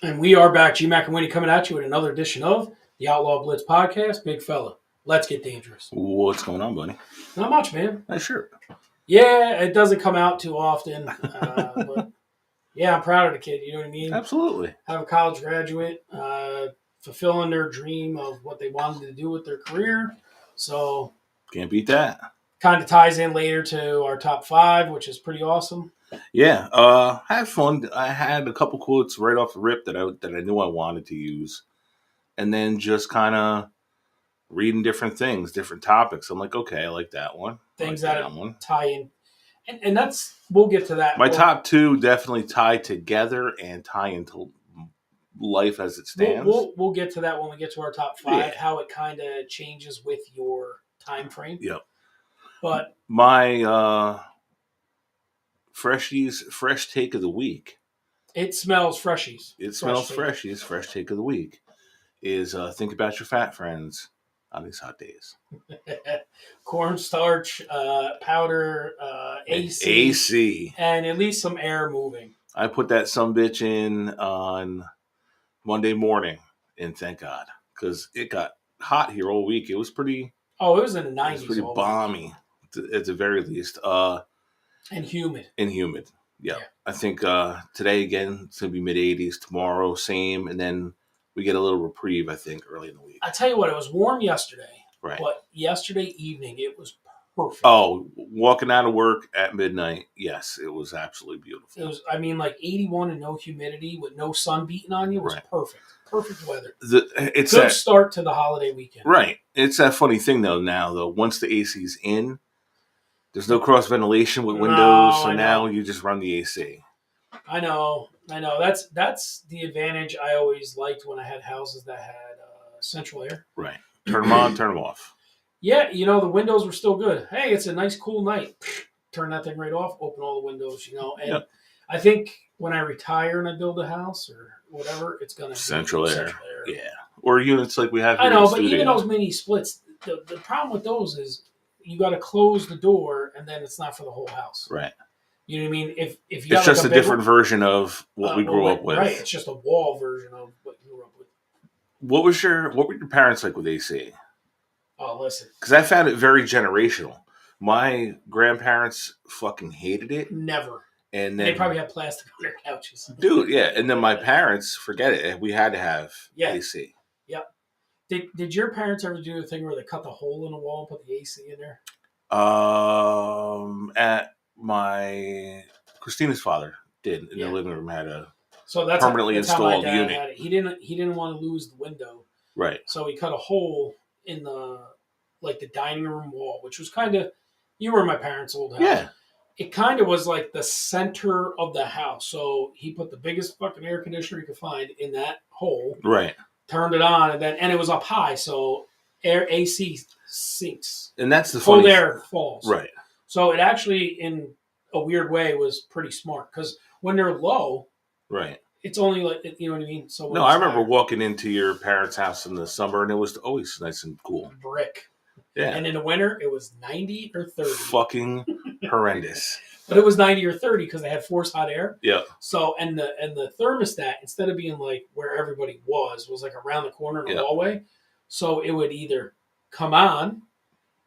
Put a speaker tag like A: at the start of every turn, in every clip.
A: And we are back. G-Mac and Winnie coming at you with another edition of the Outlaw Blitz podcast. Big fella, let's get dangerous.
B: What's going on, buddy?
A: Not much, man.
B: Sure.
A: Yeah, it doesn't come out too often. But yeah, I'm proud of the kid. You know what I mean?
B: Absolutely.
A: Have a college graduate, fulfilling their dream of what they wanted to do with their career. So
B: can't beat that.
A: Kind of ties in later to our top 5, which is pretty awesome.
B: Yeah, I had fun. I had a couple quotes right off the rip that I knew I wanted to use, and then just kind of reading different things, different topics. I'm like, okay, I like that one.
A: Things
B: like
A: that one. Tie in, and that's we'll get to that.
B: My top 2 definitely tie together and tie into life as it stands.
A: We'll get to that when we get to our top 5. How it kind of changes with your time frame.
B: Yep.
A: But
B: my fresh take of the week.
A: It smells freshies.
B: Fresh take of the week is think about your fat friends on these hot days.
A: Cornstarch, powder, AC, and at least some air moving.
B: I put that sumbitch in on Monday morning, and thank God, because it got hot here all week. It was pretty.
A: Oh, it was in the 90s. It was
B: pretty balmy, at the very least.
A: And humid.
B: Yeah. I think today, again, it's going to be mid-80s. Tomorrow, same. And then we get a little reprieve, I think, early in the week.
A: I tell you what, it was warm yesterday.
B: Right.
A: But yesterday evening, it was perfect.
B: Oh, walking out of work at midnight, yes, it was absolutely beautiful.
A: It was, like 81 and no humidity with no sun beating on you was perfect. Perfect weather.
B: It's
A: good start to the holiday weekend.
B: Right. It's that funny thing, though, once the AC's in, there's no cross ventilation with windows, so now you just run the AC.
A: I know. That's the advantage I always liked when I had houses that had central air.
B: Right. Turn them on, turn them off.
A: Yeah, the windows were still good. Hey, it's a nice, cool night. Turn that thing right off, open all the windows, And I think when I retire and I build a house or whatever, it's going to be
B: central air. Yeah. Or units like we have here
A: I know,
B: in the
A: but
B: studio.
A: Even those mini splits, the problem with those is you got to close the door, and then it's not for the whole house.
B: Right.
A: You know what I mean? If you
B: it's
A: got
B: just a different version of what we grew up with.
A: Right. It's just a wall version of what you grew up with.
B: What were your parents like with AC?
A: Oh, listen.
B: Because I found it very generational. My grandparents fucking hated it.
A: Never.
B: And then
A: they probably had plastic on their couches.
B: Dude, yeah. And then my parents, forget it. We had to have AC.
A: Yep. Did your parents ever do the thing where they cut the hole in the wall and put the AC in there?
B: At my Christina's father did in their living room had a
A: that's
B: permanently installed unit.
A: Had it. He didn't want to lose the window,
B: right?
A: So he cut a hole in the dining room wall, which was kind of, you were in my parents' old house.
B: Yeah,
A: it kind of was like the center of the house. So he put the biggest fucking air conditioner he could find in that hole,
B: right?
A: Turned it on, and it was up high, so AC sinks,
B: and that's the
A: cold air falls,
B: right?
A: So it actually, in a weird way, was pretty smart because when they're low,
B: right,
A: it's only you know what I mean. So
B: I remember walking into your parents' house in the summer, and it was always nice and cool,
A: brick,
B: yeah,
A: and in the winter it was 90 or 30,
B: fucking horrendous.
A: But it was 90 or 30 because they had forced hot air.
B: Yeah.
A: So and the thermostat, instead of being like where everybody was like around the corner in the hallway. So it would either come on,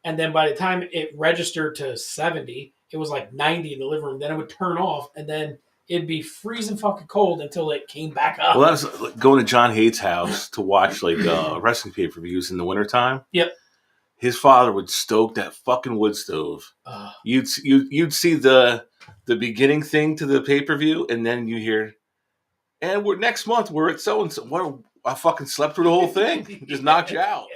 A: and then by the time it registered to 70, it was like 90 in the living room. Then it would turn off, and then it'd be freezing fucking cold until it came back up.
B: Well, that was going to John Haight's house to watch wrestling pay-per-views in the wintertime.
A: Yep.
B: His father would stoke that fucking wood stove. You'd see the beginning thing to the pay-per-view, and then you hear, and next month we're at so-and-so. What, I fucking slept through the whole thing. Just knocked you out.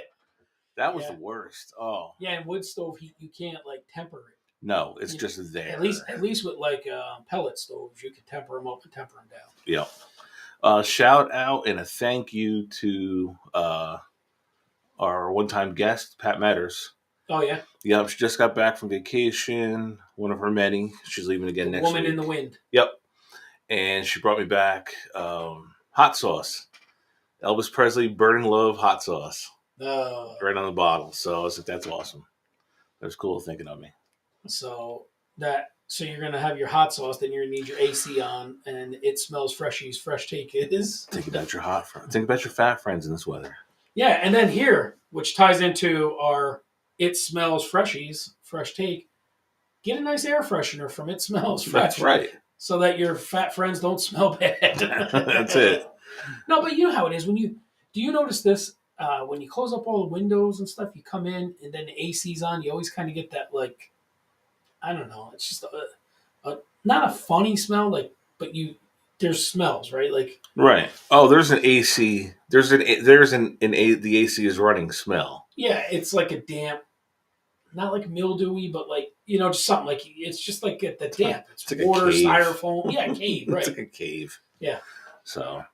B: That was the worst. Oh.
A: Yeah, and wood stove heat, you can't temper it.
B: No, it's just there.
A: At least with pellet stoves, you can temper them up and temper them down.
B: Yeah. Shout out and a thank you to our one-time guest, Pat Matters.
A: Oh, yeah?
B: Yeah, she just got back from vacation, one of her many. She's leaving again next week.
A: Woman in the Wind.
B: Yep. And she brought me back hot sauce. Elvis Presley Burning Love hot sauce. Right on the bottle. So I was like, that's awesome. That was cool thinking of me.
A: So that So you're going to have your hot sauce, then you're going to need your AC on, and it smells freshies. Fresh take is.
B: Think about your hot friends. Think about your fat friends in this weather.
A: Yeah, and then here, which ties into our It Smells Freshies, fresh take, get a nice air freshener from It Smells Fresh.
B: That's right.
A: So that your fat friends don't smell bad.
B: That's it.
A: No, but you know how it is. Do you notice this? When you close up all the windows and stuff, you come in and then the AC's on, you always kind of get that, like, I don't know, it's just not a funny smell, like, but there's smells, right? Like,
B: right. Oh, there's an AC. The AC is running smell.
A: Yeah, it's like a damp, not like mildewy, but like, just something like, it's just like the damp. It's like water, styrofoam. Yeah, a cave, right?
B: It's like a cave.
A: Yeah.
B: So,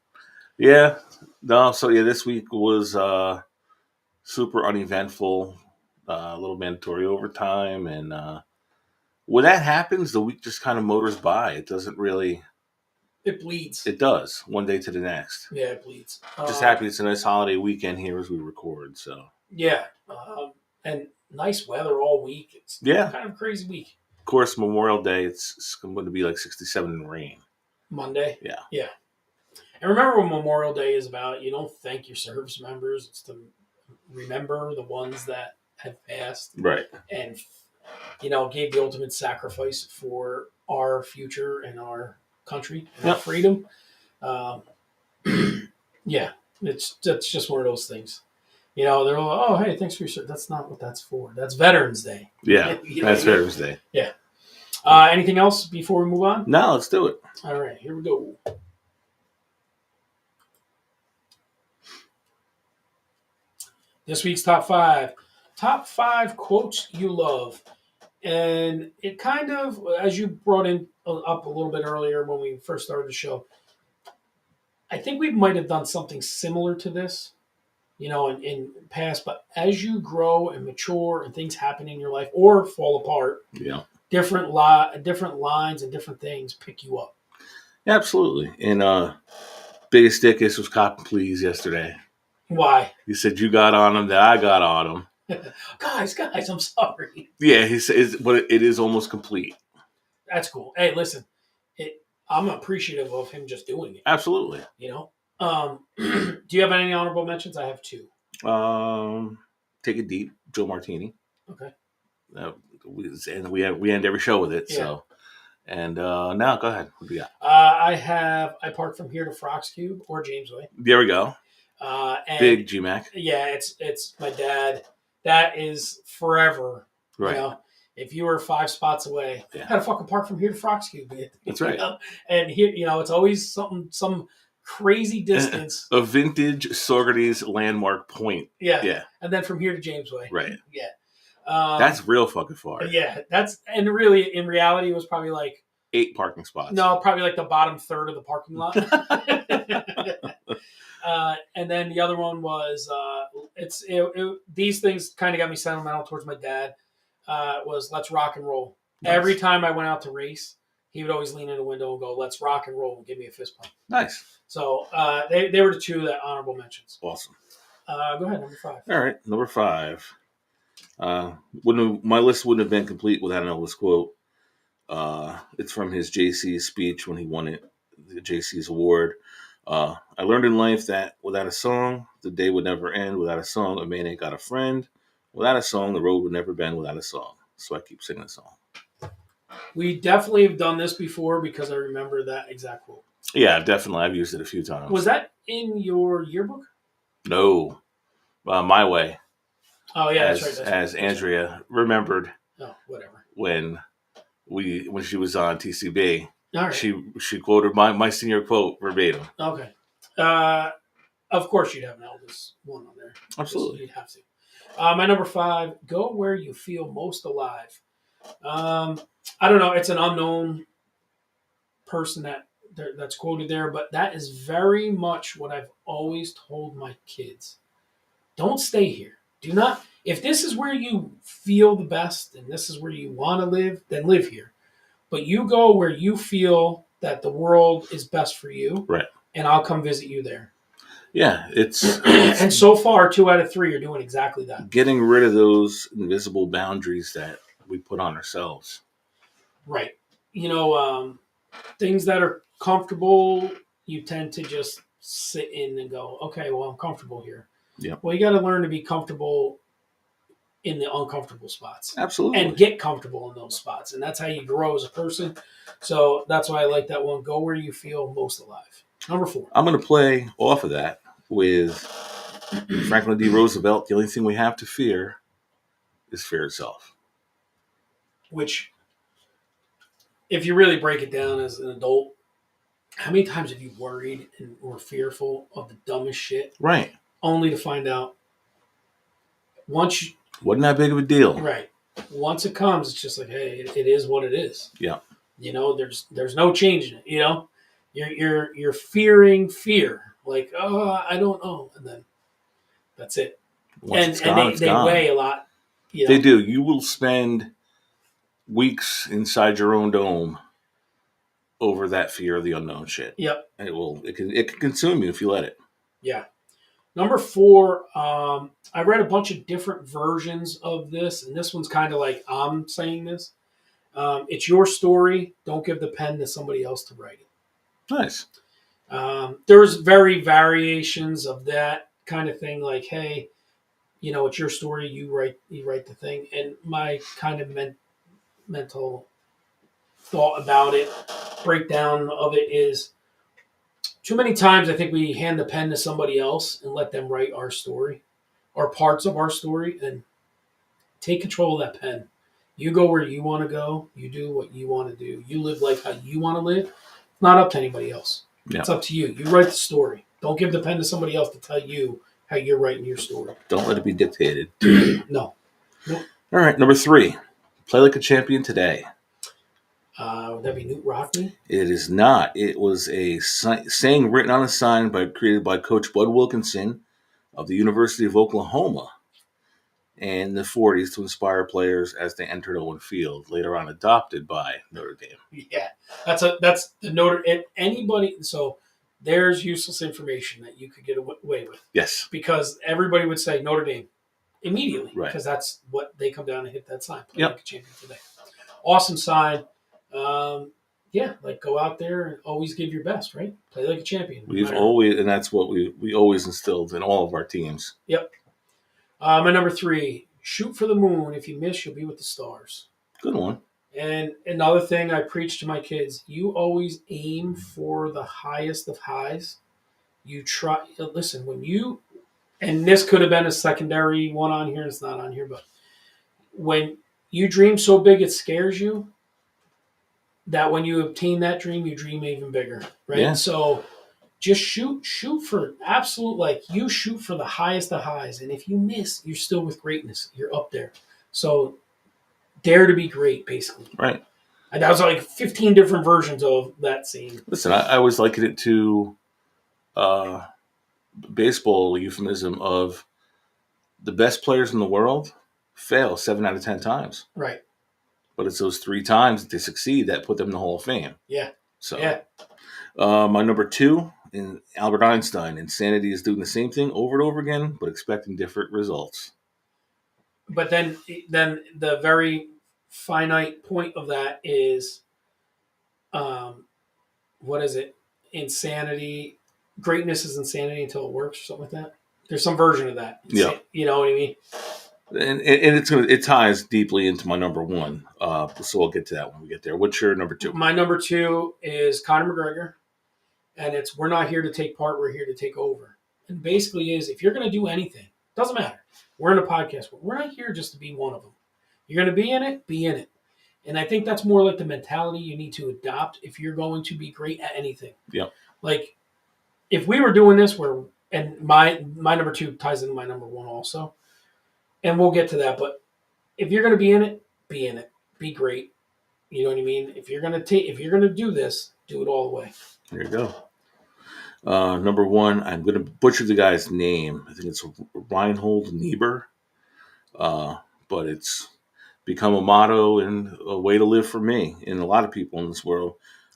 B: yeah. No, so yeah, this week was super uneventful, a little mandatory overtime. And when that happens, the week just kind of motors by. It doesn't really...
A: It bleeds.
B: It does, one day to the next.
A: Yeah, it bleeds.
B: Just happy it's a nice holiday weekend here as we record. So
A: yeah, and nice weather all week. It's kind of a crazy week.
B: Of course, Memorial Day, it's going to be like 67 in rain.
A: Monday?
B: Yeah.
A: Yeah. And remember what Memorial Day is about. You don't thank your service members. It's to remember the ones that have passed.
B: Right.
A: And, gave the ultimate sacrifice for our future and our country and our freedom. Yeah. That's just one of those things. They're like, oh, hey, thanks for your service. That's not what that's for. That's Veterans Day.
B: Yeah, that's Veterans Day.
A: Yeah. Anything else before we move on?
B: No, let's do it.
A: All right, here we go. This week's top 5. Top 5 quotes you love. And it kind of, as you brought up a little bit earlier when we first started the show, I think we might have done something similar to this, in past. But as you grow and mature and things happen in your life or fall apart, different lines and different things pick you up.
B: Absolutely. And biggest dickus was Cop and Please yesterday.
A: Why?
B: He said, you got on him, that I got on him.
A: guys, I'm sorry.
B: Yeah, he says, but it is almost complete.
A: That's cool. Hey, listen, I'm appreciative of him just doing it.
B: Absolutely.
A: Do you have any honorable mentions? I have 2.
B: Take it deep, Joe Martini.
A: Okay.
B: We end every show with it. Yeah. So, and now go ahead. What do you got?
A: I park from here to Frox Cube or Jamesway.
B: There we go.
A: And
B: Big GMAC.
A: Yeah, it's my dad. That is forever.
B: Right.
A: If you were 5 spots away, I had to fucking park from here to Frox Cube.
B: That's right.
A: And here, it's always some crazy distance.
B: A vintage Saugerties landmark point.
A: Yeah. Yeah. And then from here to Jamesway.
B: Right.
A: Yeah.
B: That's real fucking far.
A: Yeah. And really, in reality, it was probably like
B: 8 parking spots.
A: No, probably like the bottom third of the parking lot. And then the other one was these things kind of got me sentimental towards my dad. Was Let's Rock and Roll. Nice. Every time I went out to race, he would always lean in the window and go, "Let's rock and roll," and give me a fist bump.
B: Nice.
A: So they were the 2 that honorable mentions.
B: Awesome.
A: Go ahead, number 5.
B: All right, number 5. My list wouldn't have been complete without an Elvis quote. It's from his JC's speech when he won the JC's award. I learned in life that without a song, the day would never end. Without a song, a man ain't got a friend. Without a song, the road would never bend without a song. So I keep singing the song.
A: We definitely have done this before because I remember that exact quote.
B: Yeah, definitely. I've used it a few times.
A: Was that in your yearbook?
B: No. My Way.
A: Oh, yeah,
B: that's right. As Andrea remembered.
A: Oh, whatever.
B: When she was on TCB.
A: All right.
B: She quoted my senior quote verbatim.
A: Okay. Of course you'd have an Elvis one on there.
B: Absolutely.
A: You'd have to. My number 5, go where you feel most alive. I don't know. It's an unknown person that's quoted there, but that is very much what I've always told my kids. Don't stay here. Do not. If this is where you feel the best and this is where you want to live, then live here. But you go where you feel that the world is best for you.
B: Right.
A: And I'll come visit you there.
B: Yeah, it's
A: and so far 2 out of 3 are doing exactly that.
B: Getting rid of those invisible boundaries that we put on ourselves.
A: Right. things that are comfortable, you tend to just sit in and go, okay, well, I'm comfortable here.
B: Yeah.
A: Well, you got to learn to be comfortable in the uncomfortable spots.
B: Absolutely.
A: And get comfortable in those spots. And that's how you grow as a person. So that's why I like that one. Go where you feel most alive. Number 4.
B: I'm going to play off of that with Franklin D. Roosevelt. The only thing we have to fear is fear itself.
A: Which, if you really break it down as an adult, how many times have you worried and were fearful of the dumbest shit?
B: Right.
A: Only to find out
B: wasn't that big of a deal.
A: Right. Once it comes, it's just like, hey, it is what it is.
B: Yeah.
A: There's no changing it. You're fearing fear. Like, oh, I don't know, and then that's it.
B: Once they
A: weigh a lot.
B: They do. You will spend weeks inside your own dome over that fear of the unknown shit.
A: Yep.
B: It can consume you if you let it.
A: Yeah. Number 4, I read a bunch of different versions of this, and this one's kind of like I'm saying this. It's your story. Don't give the pen to somebody else to write it.
B: Nice.
A: There's very variations of that kind of thing. Like, hey, it's your story. You write the thing. And my kind of mental thought about it, breakdown of it is, too many times I think we hand the pen to somebody else and let them write our story or parts of our story, and take control of that pen. You go where you want to go. You do what you want to do. You live life how you want to live. It's not up to anybody else. Yeah. It's up to you. You write the story. Don't give the pen to somebody else to tell you how you're writing your story.
B: Don't let it be dictated.
A: No.
B: All right, number 3. Play like a champion today.
A: Would that be Newt Rockney?
B: It is not. It was a saying written on a sign created by Coach Bud Wilkinson of the University of Oklahoma in the 40s to inspire players as they entered Owen Field, later on adopted by Notre Dame.
A: Yeah, that's the Notre Dame. Anybody, so there's useless information that you could get away with.
B: Yes.
A: Because everybody would say Notre Dame immediately,
B: right?
A: Because that's what they come down and hit that sign. Play like a champion today. Awesome sign. Like go out there and always give your best, right? Play like a champion.
B: And that's what we always instilled in all of our teams.
A: Yep. My number 3, shoot for the moon. If you miss, you'll be with the stars.
B: Good one.
A: And another thing I preach to my kids, you always aim for the highest of highs. You try, listen, and this could have been a secondary one on here, it's not on here, but when you dream so big it scares you, that when you obtain that dream, you dream even bigger, right? Yeah. So just shoot for absolute, you shoot for the highest of highs. And if you miss, you're still with greatness. You're up there. So dare to be great, basically.
B: Right.
A: And that was 15 different versions of that scene.
B: Listen, I always liken it to baseball euphemism of the best players in the world fail 7 out of 10 times.
A: Right.
B: But it's those 3 times that they succeed that put them in the Hall of Fame.
A: Yeah.
B: So, yeah. My number 2, in Albert Einstein, insanity is doing the same thing over and over again, but expecting different results.
A: But then the very finite point of that is, what is it? Insanity. Greatness is insanity until it works, or something like that. There's some version of that.
B: Yeah.
A: You know what I mean?
B: And it ties deeply into my number 1. So we'll get to that when we get there. What's your number 2?
A: My number 2 is Conor McGregor, and it's we're not here to take part, we're here to take over. And basically is if you're going to do anything, doesn't matter. We're in a podcast, but we're not here just to be one of them. You're going to be in it, be in it. And I think that's more like the mentality you need to adopt if you're going to be great at anything.
B: Yeah.
A: If we were doing this, and my number 2 ties into my number 1 also. And we'll get to that, but if you're going to be in it, be in it. Be great. You know what I mean? If you're going to do this, do it all the way.
B: There you go. Number 1, I'm going to butcher the guy's name. I think it's Reinhold Niebuhr. But it's become a motto and a way to live for me and a lot of people in this world.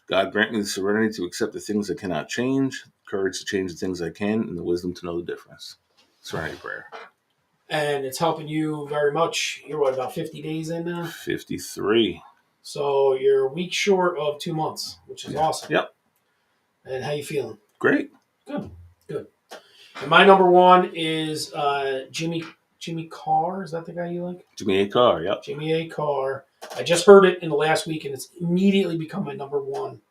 B: God grant me the serenity to accept the things I cannot change, courage to change the things I can, and the wisdom to know the difference. Serenity prayer.
A: And it's helping you very much. You're about 50 days in now?
B: 53.
A: So you're a week short of 2 months, which is awesome.
B: Yep.
A: And how you feeling?
B: Great.
A: Good. And my number one is Jimmy Carr. Is that the guy you like?
B: Jimmy A. Carr, yep.
A: Jimmy A. Carr. I just heard it in the last week, and it's immediately become my number one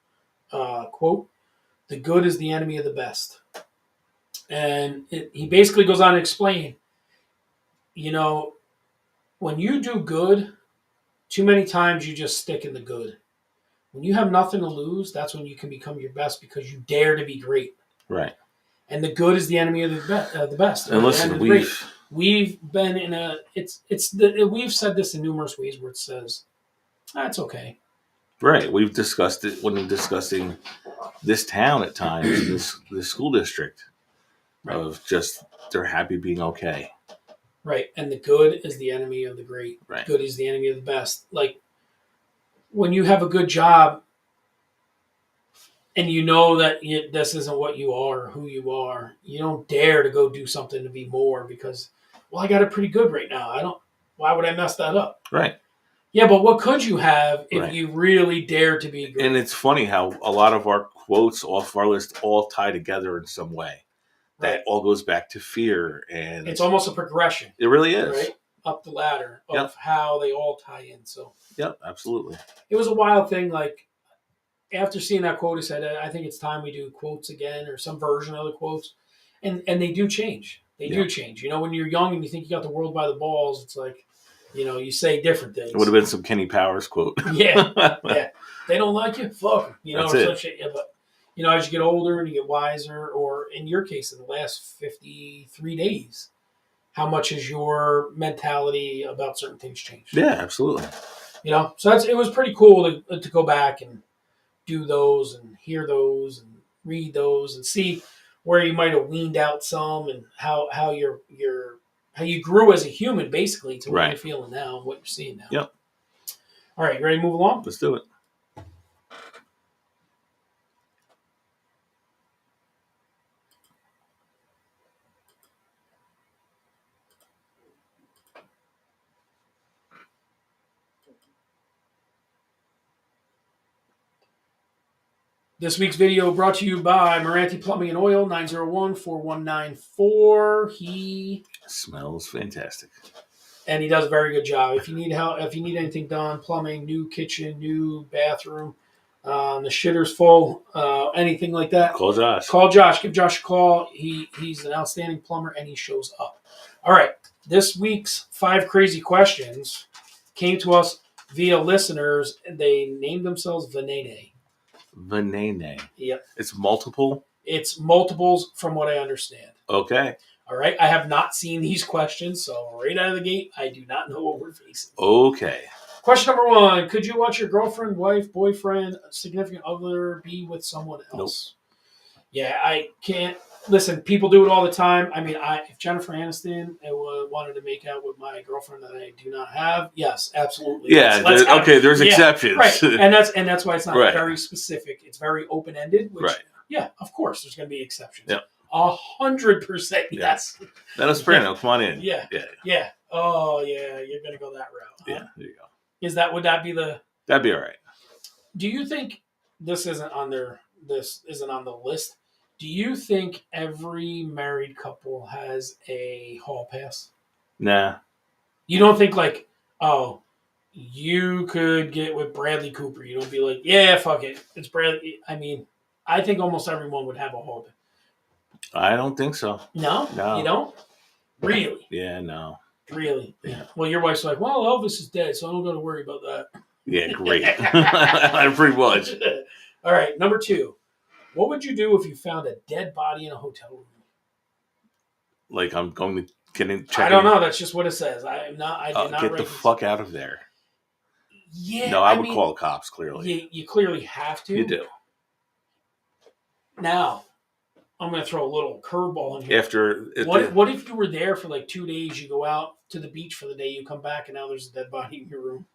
A: quote. The good is the enemy of the best. And he basically goes on to explain, when you do good, too many times you just stick in the good. When you have nothing to lose, that's when you can become your best because you dare to be great.
B: Right.
A: And the good is the enemy of the best.
B: And listen,
A: we've been in a we've said this in numerous ways where it says, it's okay.
B: Right. We've discussed it when we're discussing this town at times, this school district, right. Of just they're happy being okay.
A: Right. And the good is the enemy of the great.
B: Right.
A: Good is the enemy of the best. Like when you have a good job and you know that this isn't what you are or who you are, you don't dare to go do something to be more because, well, I got it pretty good right now. Why would I mess that up?
B: Right.
A: Yeah, but what could you have if you really dare to be great?
B: And it's funny how a lot of our quotes off our list all tie together in some way. That all goes back to fear. And
A: it's almost a progression.
B: It really is.
A: Right? Up the ladder of how they all tie in. So.
B: Yep, absolutely.
A: It was a wild thing. Like, after seeing that quote, I said, I think it's time we do quotes again or some version of the quotes. And they do change. They do change. When you're young and you think you got the world by the balls, it's like, you say different things.
B: It would have been some Kenny Powers quote.
A: Yeah. They don't like you? Fuck them.
B: That's
A: or
B: it.
A: Some shit. Yeah, but, as you get older and you get wiser, or in your case, in the last 53 days, how much has your mentality about certain things changed?
B: Yeah, absolutely.
A: So it was pretty cool to go back and do those and hear those and read those and see where you might have weaned out some and how you grew as a human basically to what you're feeling now and what you're seeing now.
B: Yep.
A: All right, you ready to move along?
B: Let's do it.
A: This week's video brought to you by Merante Plumbing and Oil, 901-4194. He
B: smells fantastic.
A: And he does a very good job. If you need help, if you need anything done, plumbing, new kitchen, new bathroom, the shitter's full, anything like that.
B: Call Josh.
A: Give Josh a call. He's an outstanding plumber and he shows up. All right. This week's 5 crazy questions came to us via listeners. They named themselves Venene.
B: Venene.
A: Yep.
B: It's multiple?
A: It's multiples from what I understand.
B: Okay.
A: All right. I have not seen these questions, so right out of the gate, I do not know what we're facing.
B: Okay.
A: Question number 1. Could you watch your girlfriend, wife, boyfriend, significant other be with someone else? Nope. Yeah, I can't. Listen, people do it all the time. I mean, if Jennifer Aniston wanted to make out with my girlfriend that I do not have, yes, absolutely.
B: Yeah, there's exceptions.
A: Right, and that's why it's not very specific. It's very open-ended, which, yeah, of course, there's going to be exceptions.
B: Yep.
A: 100% yes.
B: Let us Brando, come on in.
A: Yeah. Oh, yeah, you're going to go that route. Huh?
B: Yeah, there you go.
A: Would that be the...
B: That'd be all right.
A: Do you think this isn't on the list? Do you think every married couple has a hall pass?
B: Nah.
A: You don't think like, oh, you could get with Bradley Cooper. You don't be like, yeah, fuck it. It's Bradley. I mean, I think almost everyone would have a hall pass.
B: I don't think so.
A: No? You don't? Really?
B: Yeah, no.
A: Really? Yeah. Well, your wife's like, well, Elvis is dead, so I don't got to worry about that.
B: Yeah, great. Pretty much.
A: All right, number 2. What would you do if you found a dead body in a hotel room?
B: Like I'm going to get in.
A: I don't know. That's just what it says. I did not.
B: Get the fuck out of there.
A: Yeah.
B: No, I would call the cops. Clearly,
A: you clearly have to.
B: You do.
A: Now, I'm going to throw a little curveball in here. What if you were there for like 2 days? You go out to the beach for the day. You come back, and now there's a dead body in your room.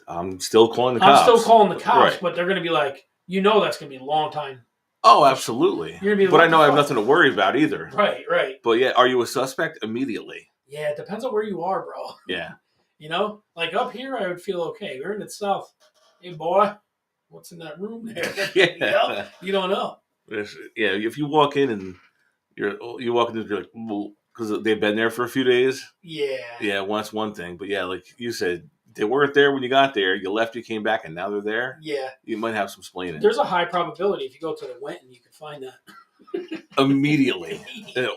B: I'm still calling the cops.
A: Right. But they're going to be like, that's going to be a long time.
B: Oh, absolutely.
A: But
B: I know I have nothing to worry about either.
A: Right.
B: But yeah, are you a suspect? Immediately.
A: Yeah, it depends on where you are, bro.
B: Yeah.
A: You know, like up here, I would feel okay. We're in the south. Hey, boy, what's in that room there?
B: Yeah.
A: You don't know.
B: Yeah, if you walk in and you walk in, you're like, because they've been there for a few days.
A: Yeah.
B: Yeah, once one thing, but yeah, like you said, they weren't there when you got there. You left, you came back, and now they're there.
A: Yeah.
B: You might have some splaining.
A: There's a high probability if you go to the Winton, you can find that
B: immediately,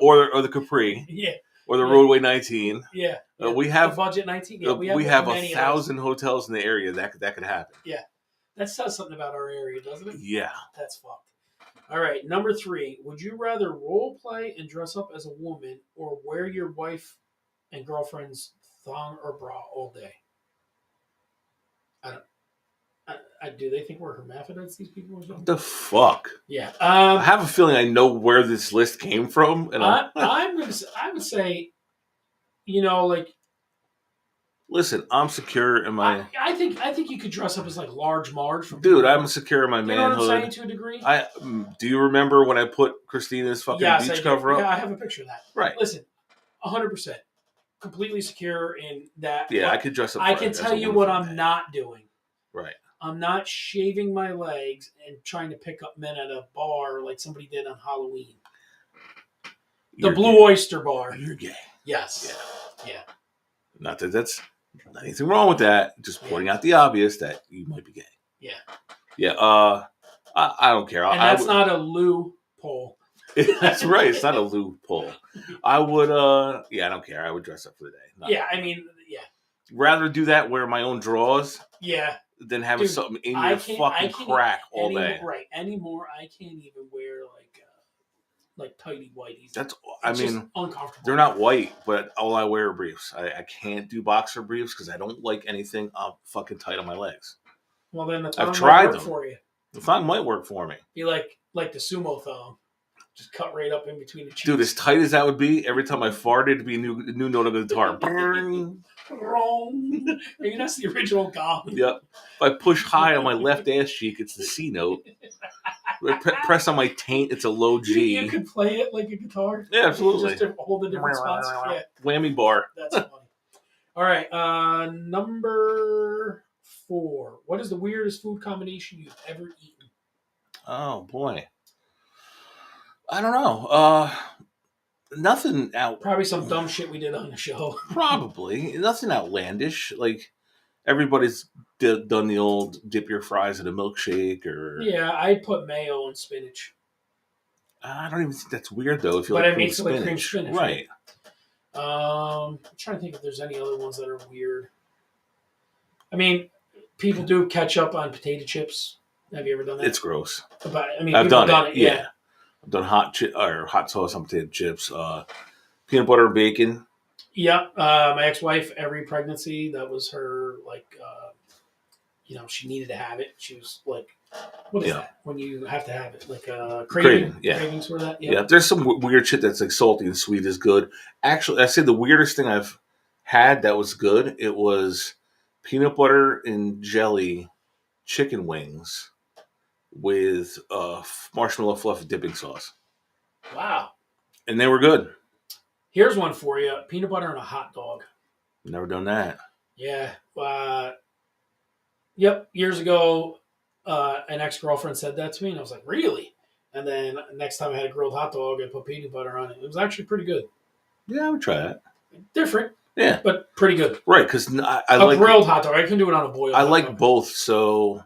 B: or the Capri.
A: Yeah.
B: Or the Roadway 19.
A: Yeah.
B: We have
A: the Budget 19. Yeah,
B: we have 1,000 hotels in the area that could happen.
A: Yeah. That says something about our area, doesn't it?
B: Yeah.
A: That's fucked. All right, number 3. Would you rather role play and dress up as a woman or wear your wife and girlfriend's thong or bra all day? Do they think we're hermaphrodites, these people? Or something?
B: What the fuck?
A: Yeah.
B: I have a feeling I know where this list came from. And
A: I would say, like...
B: Listen, I'm secure in my...
A: I think you could dress up as like Large Marge.
B: Dude, I'm secure in my manhood.
A: You know what I'm saying, to a degree?
B: Do you remember when I put Christina's fucking beach cover up?
A: Yeah, I have a picture of that.
B: Right.
A: Listen, 100%. Completely secure in that.
B: Yeah, I could dress up.
A: I can tell you what I'm not doing.
B: Right.
A: I'm not shaving my legs and trying to pick up men at a bar like somebody did on Halloween. The Blue Oyster Bar.
B: You're gay.
A: Yes. Yeah.
B: Not that that's anything wrong with that. Just pointing out the obvious that you might be gay.
A: Yeah.
B: Yeah. I don't care.
A: And that's not a loophole.
B: That's right. It's not a loophole. I would. Yeah, I don't care. I would dress up for the day.
A: Yeah. I mean, yeah.
B: Rather do that, wear my own drawers.
A: Yeah.
B: Than having something in your fucking crack all day.
A: Right. Anymore, I can't even wear like tighty whities.
B: That's.
A: It's just uncomfortable.
B: They're not white, but all I wear are briefs. I can't do boxer briefs because I don't like anything fucking tight on my legs.
A: Well, then the
B: I've tried them.
A: For you.
B: The thong might work for me.
A: Be like the sumo thong. Just cut right up in between the cheeks.
B: Dude, as tight as that would be, every time I farted, it'd be a new note of the guitar.
A: Maybe that's the original gong.
B: Yep. If I push high on my left ass cheek, it's the C note. If I press on my taint, it's a low G.
A: You could play it like a guitar.
B: Yeah, absolutely.
A: Just to hold the different spots. Yeah.
B: Whammy bar.
A: That's funny. All right. Number 4. What is the weirdest food combination you've ever eaten?
B: Oh, boy. I don't know. Nothing out.
A: Probably some dumb shit we did on the show.
B: Probably nothing outlandish. Like everybody's done the old dip your fries in a milkshake, or
A: yeah, I'd put mayo and spinach.
B: I don't even think that's weird though. If you
A: but
B: like
A: I make like cream spinach,
B: right?
A: I'm trying to think if there's any other ones that are weird. I mean, people do ketchup on potato chips. Have you ever done that?
B: It's gross.
A: But I mean,
B: I've done it.
A: Yeah.
B: I've done hot sauce on potato chips, peanut butter and bacon.
A: Yeah, my ex-wife, every pregnancy, that was her, she needed to have it. She was like, what is that? When you have to have it? Like craving?
B: Yeah.
A: Craving sort of that?
B: Yeah, there's some weird shit that's like salty and sweet is good. Actually, I say the weirdest thing I've had that was good, it was peanut butter and jelly chicken wings with marshmallow fluff dipping sauce.
A: Wow.
B: And they were good.
A: Here's one for you. Peanut butter and a hot dog.
B: Never done that.
A: Yeah. Yep. Years ago, an ex-girlfriend said that to me, and I was like, really? And then next time I had a grilled hot dog, I put peanut butter on it. It was actually pretty good.
B: Yeah, I would try that.
A: Different.
B: Yeah.
A: But pretty good.
B: Right, because I
A: like grilled hot dog. I can do it on a boiled hot dog.
B: I like both, so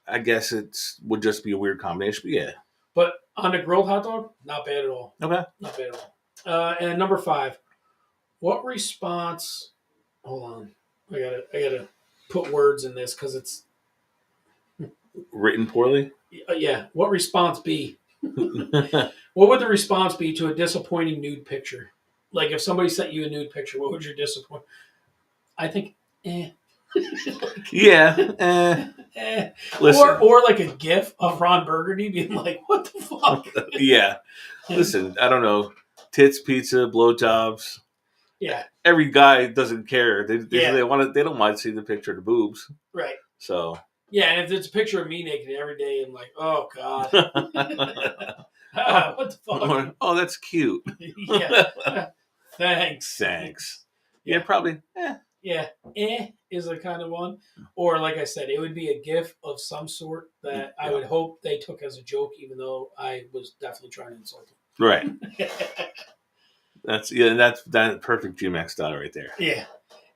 B: I guess it would just be a weird combination, but yeah.
A: But on a grilled hot dog, not bad at all.
B: Okay.
A: Not bad at all. And number 5, what response? Hold on, I gotta put words in this because it's
B: written poorly.
A: Yeah. What response be? What would the response be to a disappointing nude picture? Like if somebody sent you a nude picture, what would your disappoint? I think,
B: yeah. Listen.
A: Or like a GIF of Ron Burgundy being like, "What the fuck?"
B: Yeah. Listen, I don't know. Tits, pizza, blowjobs.
A: Yeah.
B: Every guy doesn't care. They don't mind seeing the picture of the boobs.
A: Right.
B: So.
A: Yeah, and if it's a picture of me naked every day, I'm like, oh god. What the fuck?
B: Oh, that's cute.
A: Yeah. Thanks.
B: Yeah, probably.
A: Yeah, is a kind of one. Or like I said, it would be a gif of some sort that I would hope they took as a joke, even though I was definitely trying to insult them.
B: Right. That's that perfect GMAX style right there.
A: Yeah.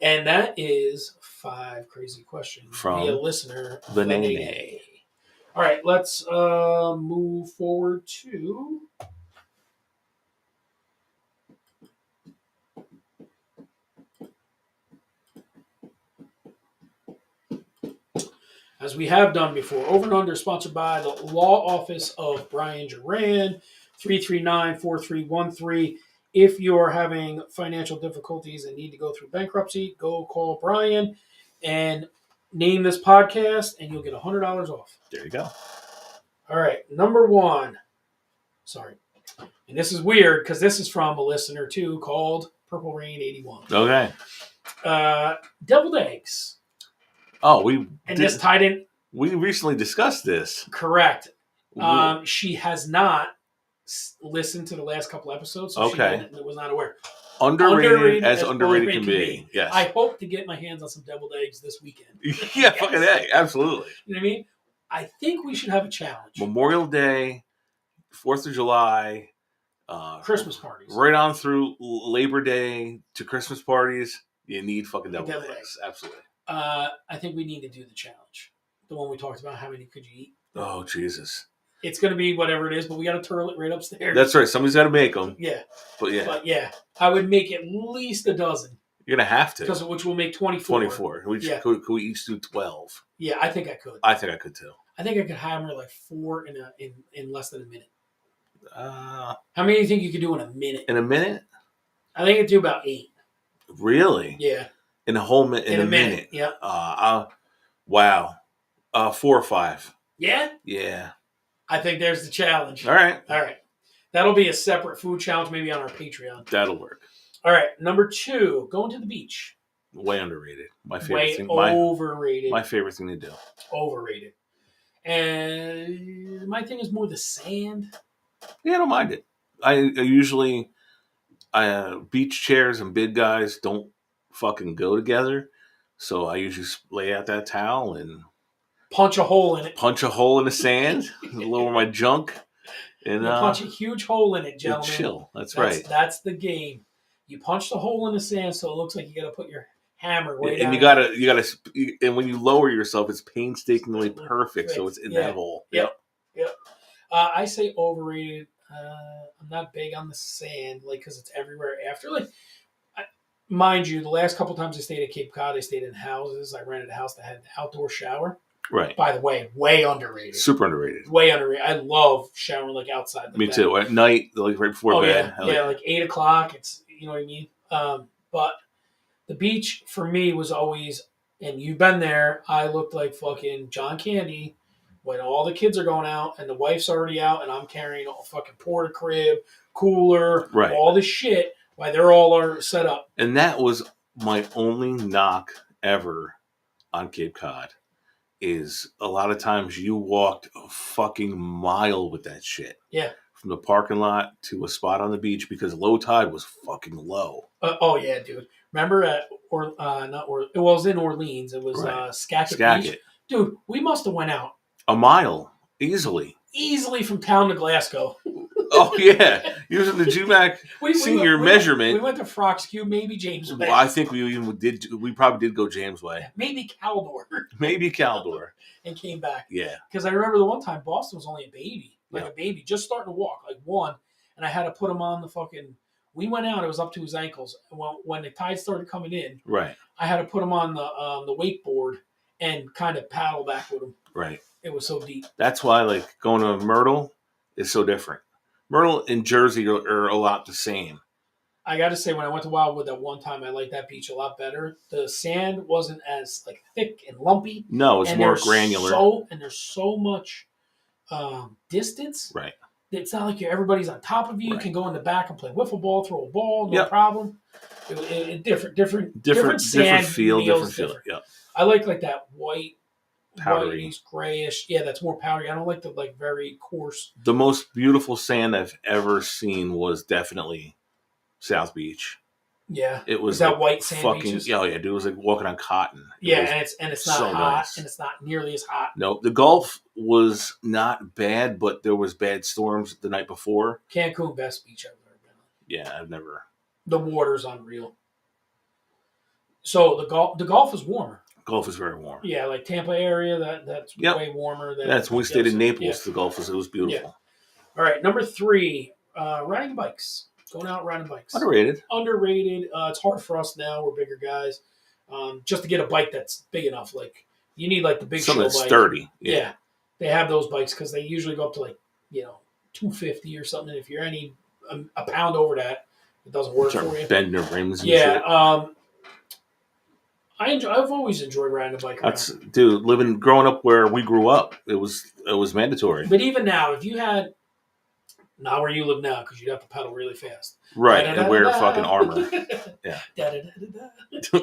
A: And that is 5 crazy questions
B: from
A: via listener
B: Vanene.
A: All right, let's move forward to as we have done before. Over and Under sponsored by the Law Office of Brian Duran, 339-4313. If you're having financial difficulties and need to go through bankruptcy, go call Brian and name this podcast, and you'll get $100 off.
B: There you go.
A: All right, number 1. Sorry. And this is weird because this is from a listener, too, called Purple Rain 81.
B: Okay.
A: Deviled eggs.
B: Oh,
A: this tied in.
B: We recently discussed this.
A: Correct. She has not listened to the last couple episodes, so she was not aware.
B: Underrated as underrated can be. Yes.
A: I hope to get my hands on some deviled eggs this weekend.
B: Yeah, fucking A. Absolutely.
A: You know what I mean? I think we should have a challenge.
B: Memorial Day, 4th of July,
A: Christmas parties.
B: Right on through Labor Day to Christmas parties, you need fucking deviled eggs. Absolutely.
A: I think we need to do the challenge. The one we talked about, how many could you eat?
B: Oh, Jesus.
A: It's going to be whatever it is, but we got to turtle it right upstairs.
B: That's right. Somebody's got to make them.
A: Yeah.
B: But yeah,
A: I would make at least a dozen.
B: You're going to have to.
A: Because which will make 24.
B: 24. Could we each do 12?
A: Yeah, I think I could.
B: I think I could too.
A: I think I could hammer like 4 in less than a minute.
B: How
A: many do you think you could do in a minute?
B: In a minute?
A: I think I'd do about 8.
B: Really?
A: Yeah.
B: In a whole minute? In a minute?
A: Yeah.
B: Wow. 4 or 5.
A: Yeah?
B: Yeah.
A: I think there's the challenge.
B: All right.
A: That'll be a separate food challenge, maybe on our Patreon.
B: That'll work.
A: All right. Number 2, going to the beach.
B: Way underrated. My favorite thing.
A: Overrated.
B: My favorite thing to do.
A: Overrated. And my thing is more the sand.
B: Yeah, I don't mind it. I usually beach chairs and big guys don't fucking go together, so I usually lay out that towel and
A: punch a hole in it.
B: Punch a hole in the sand, lower my junk, and
A: punch a huge hole in it, gentlemen.
B: Chill. That's right.
A: That's the game. You punch the hole in the sand, so it looks like you got to put your hammer way down.
B: And you gotta, and when you lower yourself, it's painstakingly perfect, so it's in that hole.
A: Yep. I say overrated. I'm not big on the sand, because it's everywhere after. Mind you, the last couple times I stayed at Cape Cod, I stayed in houses. I rented a house that had an outdoor shower.
B: Right.
A: By the way, way underrated.
B: Super underrated.
A: Way underrated. I love showering outside.
B: Me too. At night, right before bed.
A: Yeah, 8 o'clock. It's, you know what I mean? But the beach for me was always, and you've been there, I looked like fucking John Candy when all the kids are going out and the wife's already out and I'm carrying a fucking porta crib, cooler, all this shit while they're all are set up.
B: And that was my only knock ever on Cape Cod. Is a lot of times you walked a fucking mile with that shit.
A: Yeah.
B: From the parking lot to a spot on the beach because low tide was fucking low.
A: Oh yeah, dude. Remember it was in Orleans. It was Skagit Beach. Dude, we must have went out
B: a mile easily
A: from town to Glasgow.
B: Oh yeah, using the GMAC senior measurement.
A: We went to Frox Cube, maybe James Way.
B: Well, I think we did. We probably did go James Way.
A: Maybe Caldor. And came back.
B: Yeah.
A: Because I remember the one time Boston was only a baby, a baby, just starting to walk, one, and I had to put him on the fucking. We went out; it was up to his ankles. When the tide started coming in,
B: right,
A: I had to put him on the wakeboard and kind of paddle back with him.
B: Right.
A: It was so deep.
B: That's why, going to Myrtle is so different. Myrtle and Jersey are a lot the same.
A: I got to say, when I went to Wildwood that one time, I liked that beach a lot better. The sand wasn't as thick and lumpy.
B: No, it's more granular.
A: And there's so much distance.
B: Right.
A: It's not like everybody's on top of you. You can go in the back and play wiffle ball, throw a ball, no problem. Different sand
B: feel, different feel. Yeah.
A: I like that white.
B: Powdery,
A: whitish, grayish. Yeah, that's more powdery. I don't like the very coarse.
B: The most beautiful sand I've ever seen was definitely South Beach.
A: Yeah.
B: It was
A: that
B: like
A: white sand beaches?
B: Yeah, dude. It was like walking on cotton.
A: And it's not
B: so
A: hot,
B: nice.
A: and it's not nearly as hot.
B: No, the Gulf was not bad, but there was bad storms the night before.
A: Cancun, best beach I've ever been on.
B: Yeah, I've never.
A: The water's unreal. So the Gulf is warmer.
B: Gulf is very warm.
A: Yeah, like Tampa area, that's way warmer than.
B: That's when we stayed in Naples. The Gulf was beautiful.
A: Yeah. All right, number 3, riding bikes. Going out riding bikes.
B: Underrated.
A: It's hard for us now. We're bigger guys. Just to get a bike that's big enough, like you need like the big
B: something
A: show
B: that's
A: bike.
B: sturdy.
A: Yeah, they have those bikes because they usually go up to like 250 or something. If you're any a pound over that, it doesn't work for you.
B: Bending the rims. And
A: shit.
B: I've
A: always enjoyed riding a bike.
B: Growing up where we grew up, it was mandatory.
A: But even now, if you had. Not where you live now, because you'd have to pedal really fast.
B: Right, and wear fucking armor. Yeah.
A: It's a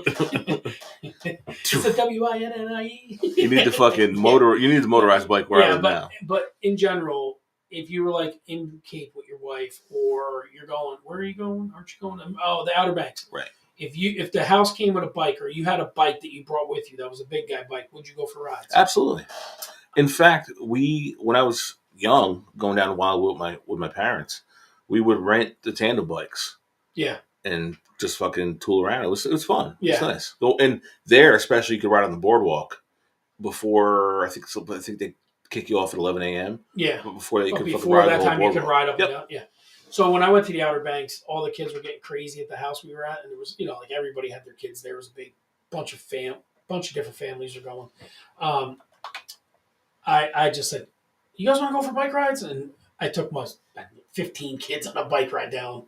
A: WINNIE.
B: You need the fucking motor. You need the motorized bike where I live now.
A: But in general, if you were like in Cape with your wife, or you're going, where are you going? Aren't you going? The Outer Banks.
B: Right.
A: If the house came with a bike, or you had a bike that you brought with you that was a big guy bike, would you go for rides?
B: Absolutely. In fact, when I was young, going down to Wildwood with my parents, we would rent the tandem bikes.
A: Yeah.
B: And just fucking tool around. It was fun.
A: Yeah.
B: It was nice. And there, especially, you could ride on the boardwalk before. I think they kick you off at 11 a.m.
A: Yeah.
B: But before that time,
A: you could ride up and down. Yeah. So when I went to the Outer Banks, all the kids were getting crazy at the house we were at, and there was like everybody had their kids there. It was a big bunch of different families were going. I just said, you guys want to go for bike rides? And I took my 15 kids on a bike ride down.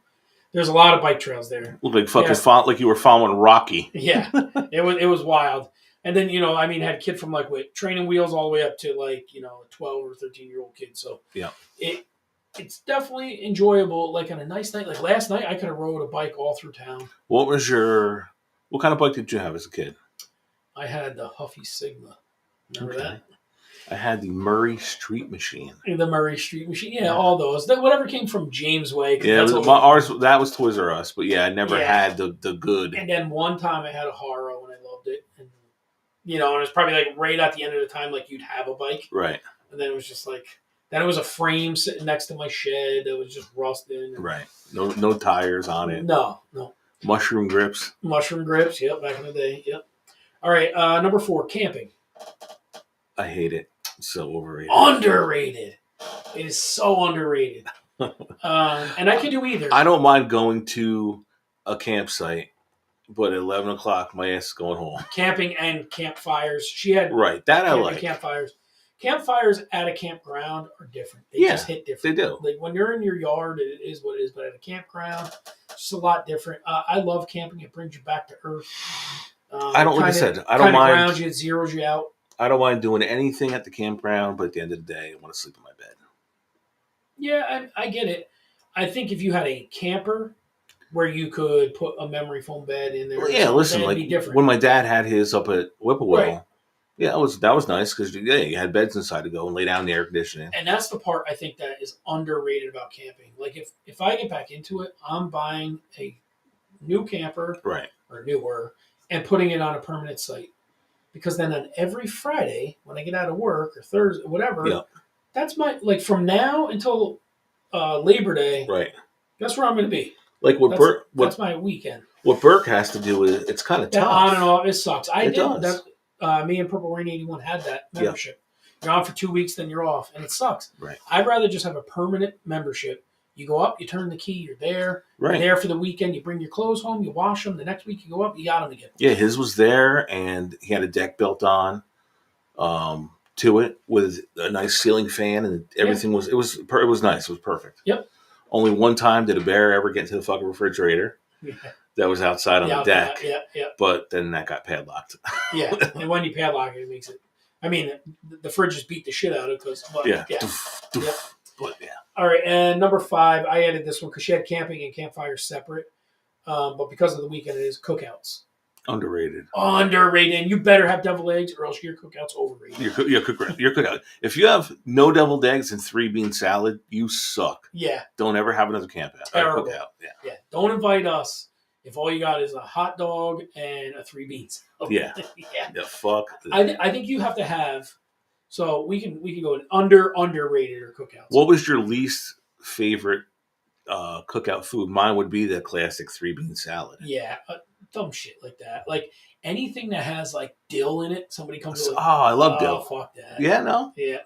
A: There's a lot of bike trails there.
B: Looked like like you were following Rocky.
A: Yeah, it was wild. And then had a kid from with training wheels all the way up to a 12 or 13-year-old kid. So
B: yeah,
A: it's definitely enjoyable. Like on a nice night, like last night, I could have rode a bike all through town.
B: What kind of bike did you have as a kid?
A: I had the Huffy Sigma. Remember that?
B: I had the Murray Street Machine.
A: Yeah, all those. Whatever came from James Way.
B: Yeah, ours, that was Toys R Us, but yeah, I never had the good.
A: And then one time I had a Haro and I loved it. And, and it was probably right at the end of the time, you'd have a bike.
B: Right.
A: And then it was just then it was a frame sitting next to my shed that was just rusting.
B: Right. No tires on it.
A: No.
B: Mushroom grips.
A: Yep, back in the day, yep. All right, number 4, camping.
B: I hate it. It's so overrated.
A: Underrated. It is so underrated. And I can do either.
B: I don't mind going to a campsite, but at 11 o'clock, my ass is going home.
A: Camping and campfires. She had
B: that I like.
A: Campfires. Campfires at a campground are different. They just hit different.
B: They do.
A: Like when you're in your yard, it is what it is. But at a campground, it's just a lot different. I love camping. It brings you back to earth.
B: I don't mind.
A: Grounds you, it zeroes you out.
B: I don't mind doing anything at the campground, but at the end of the day, I want to sleep in my bed.
A: Yeah, I get it. I think if you had a camper where you could put a memory foam bed in there,
B: listen, when my dad had his up at Whippoorwill, that was nice because you had beds inside to go and lay down in the air conditioning.
A: And that's the part I think that is underrated about camping. Like if I get back into it, I'm buying a new camper,
B: right,
A: or newer, and putting it on a permanent site. Because then on every Friday, when I get out of work, or Thursday, whatever, that's my, from now until Labor Day,
B: right?
A: That's where I'm going to be.
B: That's
A: my weekend.
B: What Burke has to do is, it's kind of tough.
A: On and off, it sucks.
B: It does.
A: Me and Purple Rain 81 had that membership. You're on for 2 weeks, then you're off, and it sucks.
B: Right.
A: I'd rather just have a permanent membership. You go up, you turn the key, you're there.
B: Right.
A: You're there for the weekend. You bring your clothes home, you wash them. The next week you go up, you got them again.
B: Yeah, his was there, and he had a deck built on to it with a nice ceiling fan, and everything was nice. It was perfect.
A: Yep.
B: Only one time did a bear ever get into the fucking refrigerator. Yeah. That was outside on the deck.
A: Yeah.
B: But then that got padlocked.
A: Yeah, and when you padlock it, it makes it. I mean, the fridge just beat the shit out of it But yeah. All right, and number 5, I added this one because she had camping and campfires separate. But because of the weekend, it is cookouts.
B: Underrated.
A: And you better have deviled eggs, or else your cookout's overrated.
B: Your cookout. If you have no deviled eggs and 3 bean salad, you suck.
A: Yeah.
B: Don't ever have another cookout.
A: Yeah. Don't invite us if all you got is a hot dog and a 3 beans.
B: Yeah.
A: Yeah.
B: Fuck.
A: I think you have to have. So we can go underrated or cookouts.
B: What was your least favorite cookout food? Mine would be the classic 3-bean salad.
A: Yeah, dumb shit like that. Like anything that has like dill in it. Somebody comes with.
B: I love dill.
A: Fuck that.
B: Yeah, no.
A: Yeah.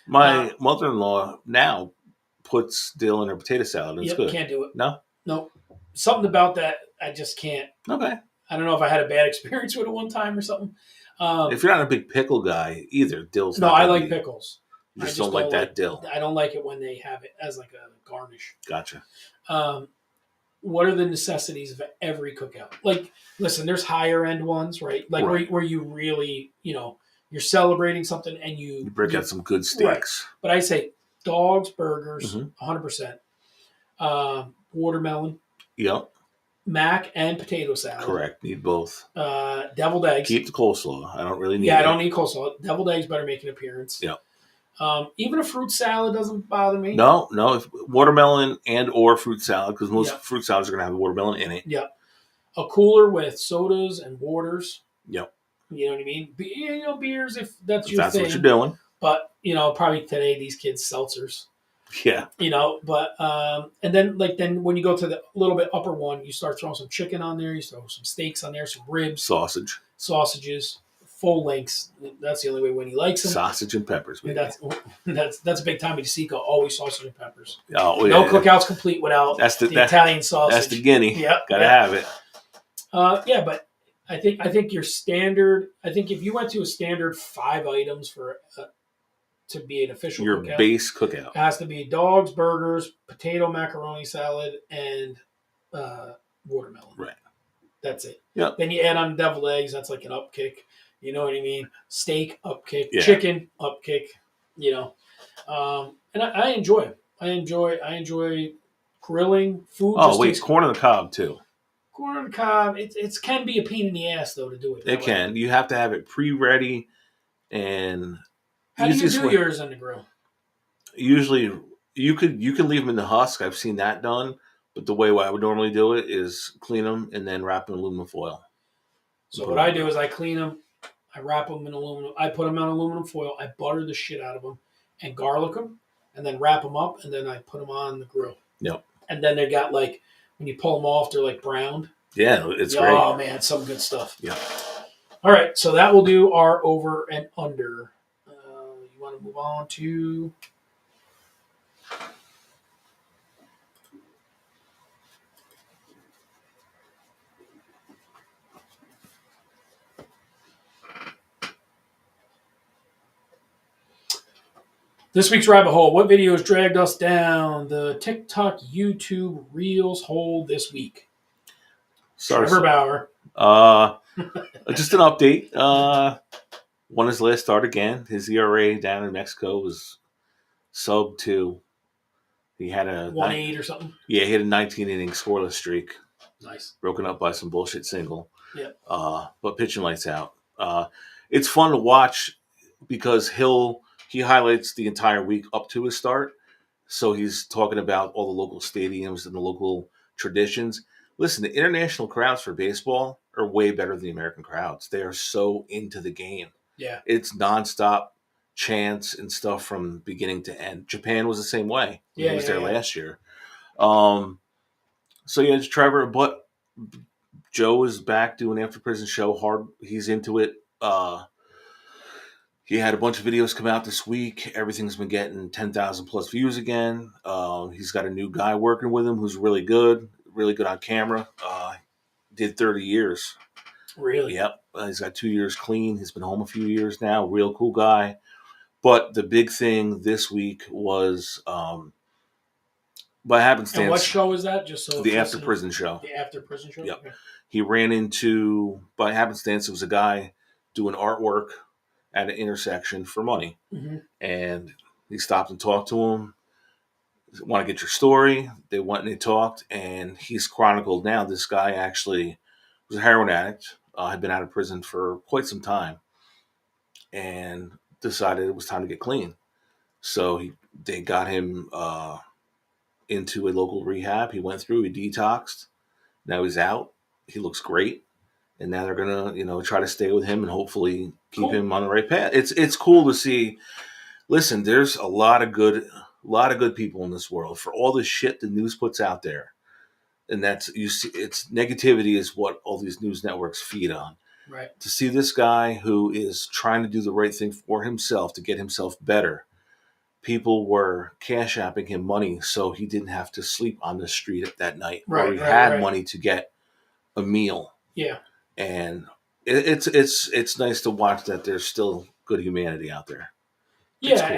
B: My mother-in-law now puts dill in her potato salad. And it's good.
A: Can't do it.
B: No.
A: Something about that I just can't.
B: Okay.
A: I don't know if I had a bad experience with it one time or something.
B: If you're not a big pickle guy either, dill's
A: no. I like pickles.
B: You just don't like that dill.
A: I don't like it when they have it as like a garnish.
B: Gotcha.
A: What are the necessities of every cookout? Like, listen, there's higher end ones, right? Like where you really, you're celebrating something and you
B: break out some good steaks.
A: Right. But I say dogs, burgers, 100%. Watermelon.
B: Yep.
A: Mac and potato salad.
B: Correct. Need both.
A: Deviled eggs.
B: Keep the coleslaw. I don't really need it.
A: Yeah, I don't need coleslaw. Deviled eggs better make an appearance.
B: Yep.
A: Even a fruit salad doesn't bother me.
B: No. If watermelon and or fruit salad, because most fruit salads are going to have watermelon in it.
A: Yep. A cooler with sodas and waters.
B: Yep.
A: You know what I mean? Beers if that's your thing.
B: That's what you're doing.
A: But, probably today these kids seltzers.
B: Yeah.
A: But and then when you go to the little bit upper one, you start throwing some chicken on there, you throw some steaks on there, some ribs, sausages, full lengths. That's the only way Winnie likes them.
B: Sausage and peppers.
A: And that's a big Tommy DeSico, always sausage and peppers.
B: Oh, yeah.
A: No cookouts complete without the Italian sausage.
B: That's the guinea.
A: Yep.
B: Gotta have it.
A: But I think your standard. I think if you went to a standard 5 items for to be an official
B: your
A: cookout,
B: base cookout,
A: it has to be dogs, burgers, potato macaroni salad, and watermelon.
B: Right.
A: That's it.
B: Yep.
A: Then you add on deviled eggs. That's like an upkick. You know what I mean? Steak upkick, chicken upkick. And I enjoy it. I enjoy grilling food.
B: Oh wait, corn on the cob too.
A: Corn on the cob. It can be a pain in the ass though to do it.
B: It can. You have to have it pre-ready, and
A: how do you do yours on the grill?
B: Usually, you could leave them in the husk. I've seen that done, but the way I would normally do it is clean them and then wrap them in aluminum foil.
A: So what I do is I clean them, I wrap them in aluminum. I put them on aluminum foil. I butter the shit out of them and garlic them, and then wrap them up, and then I put them on the grill.
B: Yep.
A: And then they got like when you pull them off, they're like browned.
B: Yeah, it's great.
A: Oh man, some good stuff.
B: Yeah.
A: All right, so that will do our over and under. You want to move on to? This week's rabbit hole. What videos dragged us down the TikTok, YouTube Reels hole this week? Trevor Bauer.
B: Just an update. Won his last start again. His ERA down in Mexico was sub 2. He had a
A: 1-8 or something.
B: Yeah, he had a 19-inning scoreless streak.
A: Nice.
B: Broken up by some bullshit single.
A: Yeah.
B: But pitching lights out. It's fun to watch because he highlights the entire week up to his start. So he's talking about all the local stadiums and the local traditions. Listen, the international crowds for baseball are way better than the American crowds. They are so into the game.
A: Yeah.
B: It's nonstop chants and stuff from beginning to end. Japan was the same way. He was there last year. So yeah, it's Trevor, but Joe is back doing After Prison Show hard. He's into it. He had a bunch of videos come out this week. Everything's been getting 10,000 plus views again. He's got a new guy working with him who's really good on camera. Did 30 years.
A: Really?
B: Yep. He's got 2 years clean. He's been home a few years now. Real cool guy. But the big thing this week was by happenstance.
A: And what show is that? Just so
B: the After Prison Show.
A: The After Prison Show?
B: Yep.
A: Okay.
B: He ran into, by happenstance, it was a guy doing artwork at an intersection for money.
A: Mm-hmm.
B: And he stopped and talked to him. Want to get your story? They went and they talked, and he's chronicled now. This guy actually was a heroin addict, had been out of prison for quite some time, and decided it was time to get clean. So they got him into a local rehab. He went through, he detoxed, Now he's out. He looks great. And now they're gonna, try to stay with him and hopefully keep him on the right path. It's cool to see. Listen, there's a lot of good people in this world for all the shit the news puts out there, and that's you see. It's negativity is what all these news networks feed on.
A: Right.
B: To see this guy who is trying to do the right thing for himself to get himself better. People were cash apping him money so he didn't have to sleep on the street that night, or he had money to get a meal.
A: Yeah.
B: And it's nice to watch that there's still good humanity out there.
A: Yeah, cool.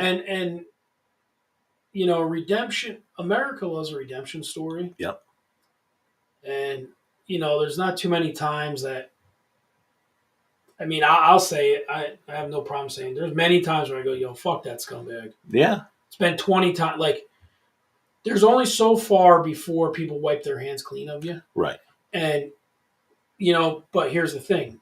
A: and redemption. America loves a redemption story.
B: Yep.
A: And there's not too many times that. I mean, I'll say it. I have no problem saying. There's many times where I go, "Yo, fuck that scumbag."
B: Yeah.
A: It's been 20 times. Like, there's only so far before people wipe their hands clean of you.
B: Right.
A: And but here's the thing.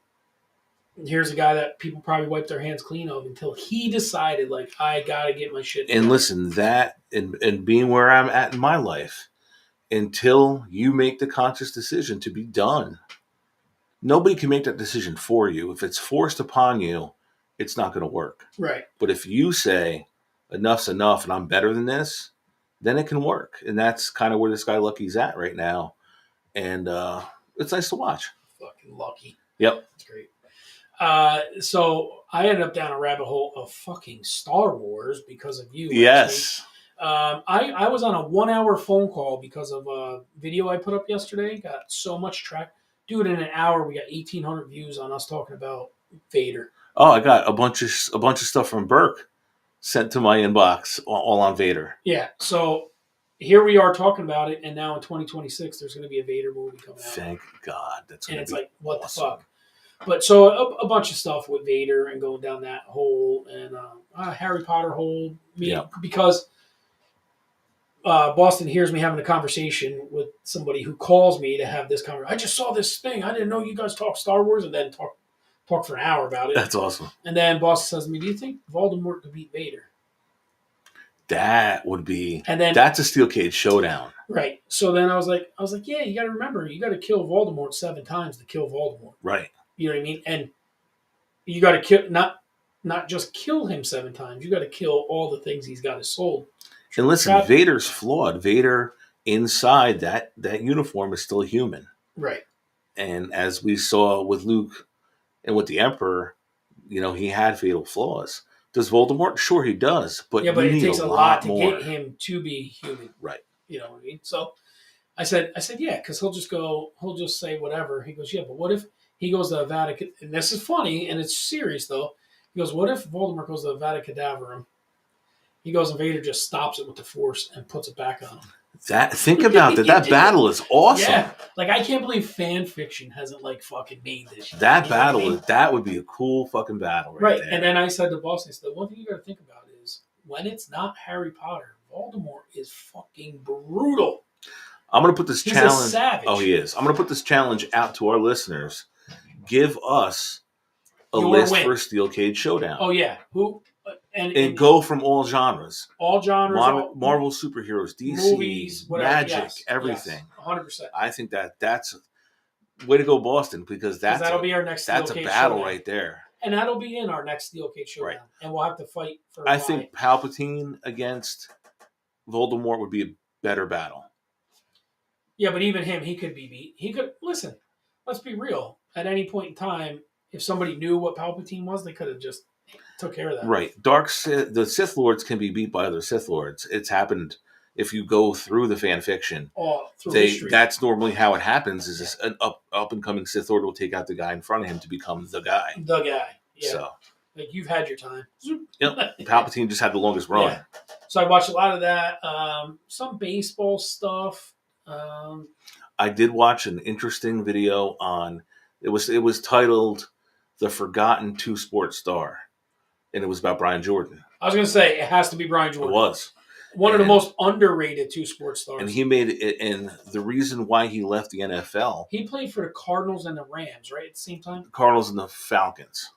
A: Here's a guy that people probably wiped their hands clean of until he decided, like, I gotta get my shit together.
B: And listen, that and being where I'm at in my life, until you make the conscious decision to be done, nobody can make that decision for you. If it's forced upon you, it's not going to work.
A: Right.
B: But if you say enough's enough and I'm better than this, then it can work. And that's kind of where this guy Lucky's at right now. And it's nice to watch.
A: Fucking Lucky.
B: Yep.
A: That's great. So I ended up down a rabbit hole of fucking Star Wars because of you.
B: Yes.
A: I was on a 1 hour phone call because of a video I put up yesterday. Got so much track. Dude, in an hour we got 1,800 views on us talking about Vader.
B: Oh, I got a bunch of stuff from Burke sent to my inbox all on Vader.
A: Yeah. So here we are talking about it, and now in 2026 there's going to be a Vader movie coming out.
B: Thank God. That's going to be
A: it's like, what
B: awesome.
A: The fuck? But so a bunch of stuff with Vader and going down that hole and Harry Potter hole. Because Boston hears me having a conversation with somebody who calls me to have this conversation. I just saw this thing. I didn't know you guys talk Star Wars, and then talk for an hour about it.
B: That's awesome.
A: And then Boston says to me, "Do you think Voldemort could beat Vader?"
B: That would be. And then that's a steel cage showdown.
A: Right. So then I was like, yeah, you got to remember, you got to kill Voldemort 7 times to kill Voldemort.
B: Right.
A: You know what I mean? And you got to kill not just kill him 7 times. You got to kill all the things he's got his soul.
B: And listen, Vader's flawed. Vader inside that uniform is still human.
A: Right.
B: And as we saw with Luke and with the Emperor, he had fatal flaws. Does Voldemort? Sure, he does. But
A: it takes a lot to get him to be human.
B: Right.
A: You know what I mean? So I said, yeah, because he'll just say whatever. He goes, yeah, but what if he goes to the Vatican? And this is funny, and it's serious, though. He goes, what if Voldemort goes to the Vatican Cadaverum? He goes, and Vader just stops it with the Force and puts it back on him.
B: Think about that. That battle is awesome. Yeah.
A: Like, I can't believe fan fiction hasn't, fucking made this shit.
B: That battle, that would be a cool fucking battle right there.
A: And then I said to Boston, the one thing you got to think about is when it's not Harry Potter, Voldemort is fucking brutal.
B: I'm going to put this challenge.
A: He's a savage.
B: Oh, he is. I'm going to put this challenge out to our listeners. Give us a list for a Steel Cage Showdown.
A: Oh, yeah. Who?
B: And go from all genres.
A: All genres.
B: Marvel superheroes, DC, movies, whatever, magic, everything.
A: Yes, 100%.
B: I think that's way to go, Boston, because that'll
A: be our next Steel
B: Cage battle showdown right there.
A: And that'll be in our next Steel Cage Showdown. Right. And we'll have to fight for
B: I think Palpatine against Voldemort would be a better battle.
A: Yeah, but even him, he could be beat. He could, listen, let's be real. At any point in time, if somebody knew what Palpatine was, they could have just took care of that.
B: Right. The Sith Lords can be beat by other Sith Lords. It's happened if you go through the fan fiction.
A: Through history.
B: That's normally how it happens, is an up and coming Sith Lord will take out the guy in front of him to become the guy.
A: The guy. Yeah.
B: So,
A: you've had your time.
B: Yep. Palpatine just had the longest run. Yeah.
A: So I watched a lot of that. Some baseball stuff.
B: I did watch an interesting video on it was titled "The Forgotten Two-Sport Star," and it was about Brian Jordan.
A: I was going to say it has to be Brian Jordan.
B: It was
A: one of the most underrated two-sport stars,
B: and he made it. And the reason why he left the NFL,
A: he played for the Cardinals and the Rams, right at the same time.
B: The Cardinals and the Falcons.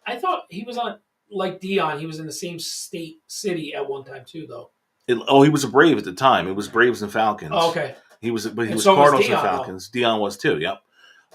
A: I thought he was on like Dion. He was in the same city at one time too, though.
B: He was a Brave at the time. It was Braves and Falcons.
A: Oh, okay.
B: He was, but he was
A: so
B: Cardinals
A: Dion,
B: and Falcons. Dion was too. Yep.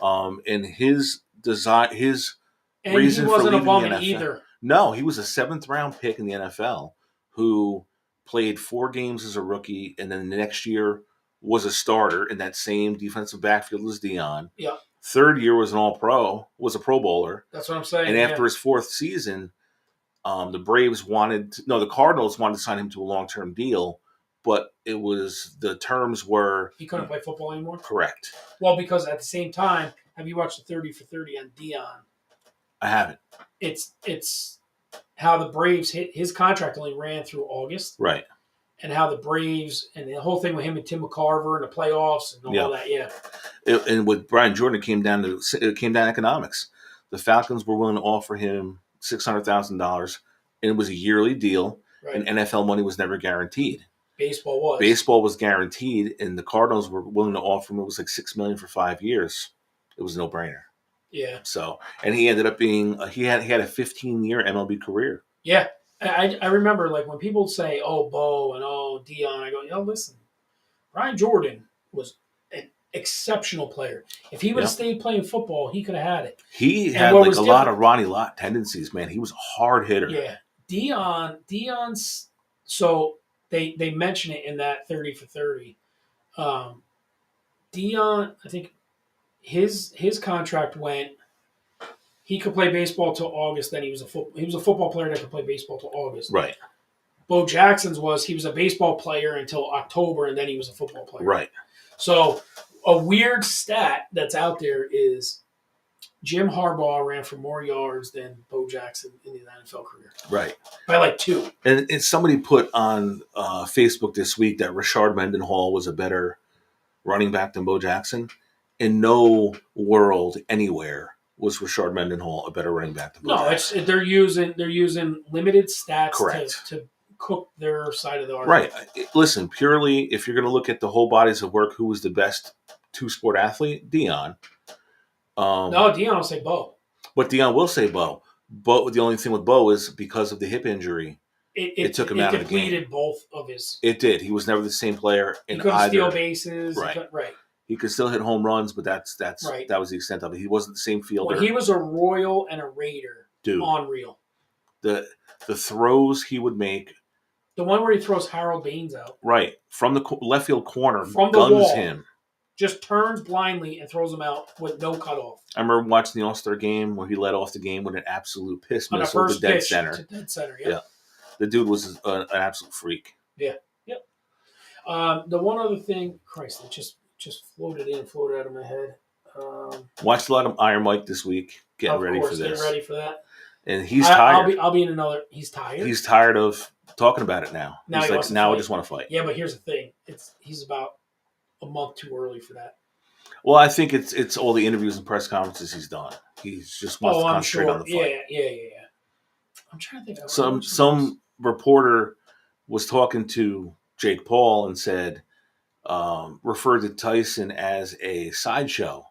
B: And his design, his
A: and
B: reason
A: he
B: for
A: wasn't a
B: leaving the
A: bum
B: NFL.
A: either.
B: No, he was a 7th-round pick in the NFL who played 4 games as a rookie, and then the next year was a starter in that same defensive backfield as Dion.
A: Yeah.
B: 3rd year was an All-Pro, was a Pro Bowler.
A: That's what I'm saying.
B: And after his 4th season, the Cardinals wanted to sign him to a long-term deal, but the terms were
A: he couldn't play football anymore.
B: Correct.
A: Well, because at the same time, have you watched the 30 for 30 on Dion?
B: I haven't.
A: It's how the Braves his contract only ran through August,
B: right?
A: And how the Braves and the whole thing with him and Tim McCarver and the playoffs and all that,
B: And with Brian Jordan, it came down to economics. The Falcons were willing to offer him $600,000, and it was a yearly deal. Right. And NFL money was never guaranteed. Baseball was guaranteed, and the Cardinals were willing to offer him. It was like $6 million for 5 years. It was a no-brainer.
A: Yeah.
B: So, and he ended up being he had a 15-year MLB career.
A: Yeah, I remember like when people say, "Oh, Bo" and "Oh, Dion," I go, listen, Brian Jordan was an exceptional player. If he would have stayed playing football, he could have had it.
B: He had like a lot of Ronnie Lott tendencies, man. He was a hard hitter.
A: Yeah, Dion's. So they mention it in that 30 for 30. Dion, I think his contract went. He could play baseball till August. Then he was a football player that could play baseball till August.
B: Right.
A: Bo Jackson's he was a baseball player until October, and then he was a football player.
B: Right.
A: So a weird stat that's out there is Jim Harbaugh ran for more yards than Bo Jackson in his NFL career.
B: Right.
A: By like 2.
B: And somebody put on Facebook this week that Rashard Mendenhall was a better running back than Bo Jackson. In no world anywhere was Rashard Mendenhall a better running back than Bo Jackson.
A: They're using limited stats to cook their side of the argument.
B: Right. Listen, purely if you're going to look at the whole bodies of work, who was the best 2-sport athlete? Dion.
A: No, Dion will say Bo.
B: But Dion will say Bo. But the only thing with Bo is because of the hip injury, it took him out of the game. It
A: depleted both of his.
B: It did. He was never the same player.
A: He couldn't steal bases.
B: Right.
A: Right.
B: He could still hit home runs, but that was the extent of it. He wasn't the same fielder.
A: When he was a Royal and a Raider, unreal.
B: The throws he would make.
A: The one where he throws Harold Baines out.
B: Right. From the left field corner,
A: from the
B: guns
A: wall,
B: him.
A: Just turns blindly and throws him out with no cutoff.
B: I remember watching the All-Star game where he led off the game with an absolute piss missile to dead center.
A: Yeah.
B: The dude was an absolute freak.
A: Yeah. Yep. The one other thing, Christ, it just floated out of my head.
B: Watched a lot of Iron Mike this week, getting ready for this.
A: Getting ready for that.
B: And he's tired.
A: I'll be in another. He's tired.
B: He's tired of talking about it now.
A: He's
B: like, now I just want to fight.
A: Yeah, but here's the thing. He's about a month too early for that.
B: Well, I think it's all the interviews and press conferences he's done. He just wants to concentrate on the fight.
A: Yeah. I'm trying to think.
B: Some reporter was talking to Jake Paul and said, referred to Tyson as a sideshow.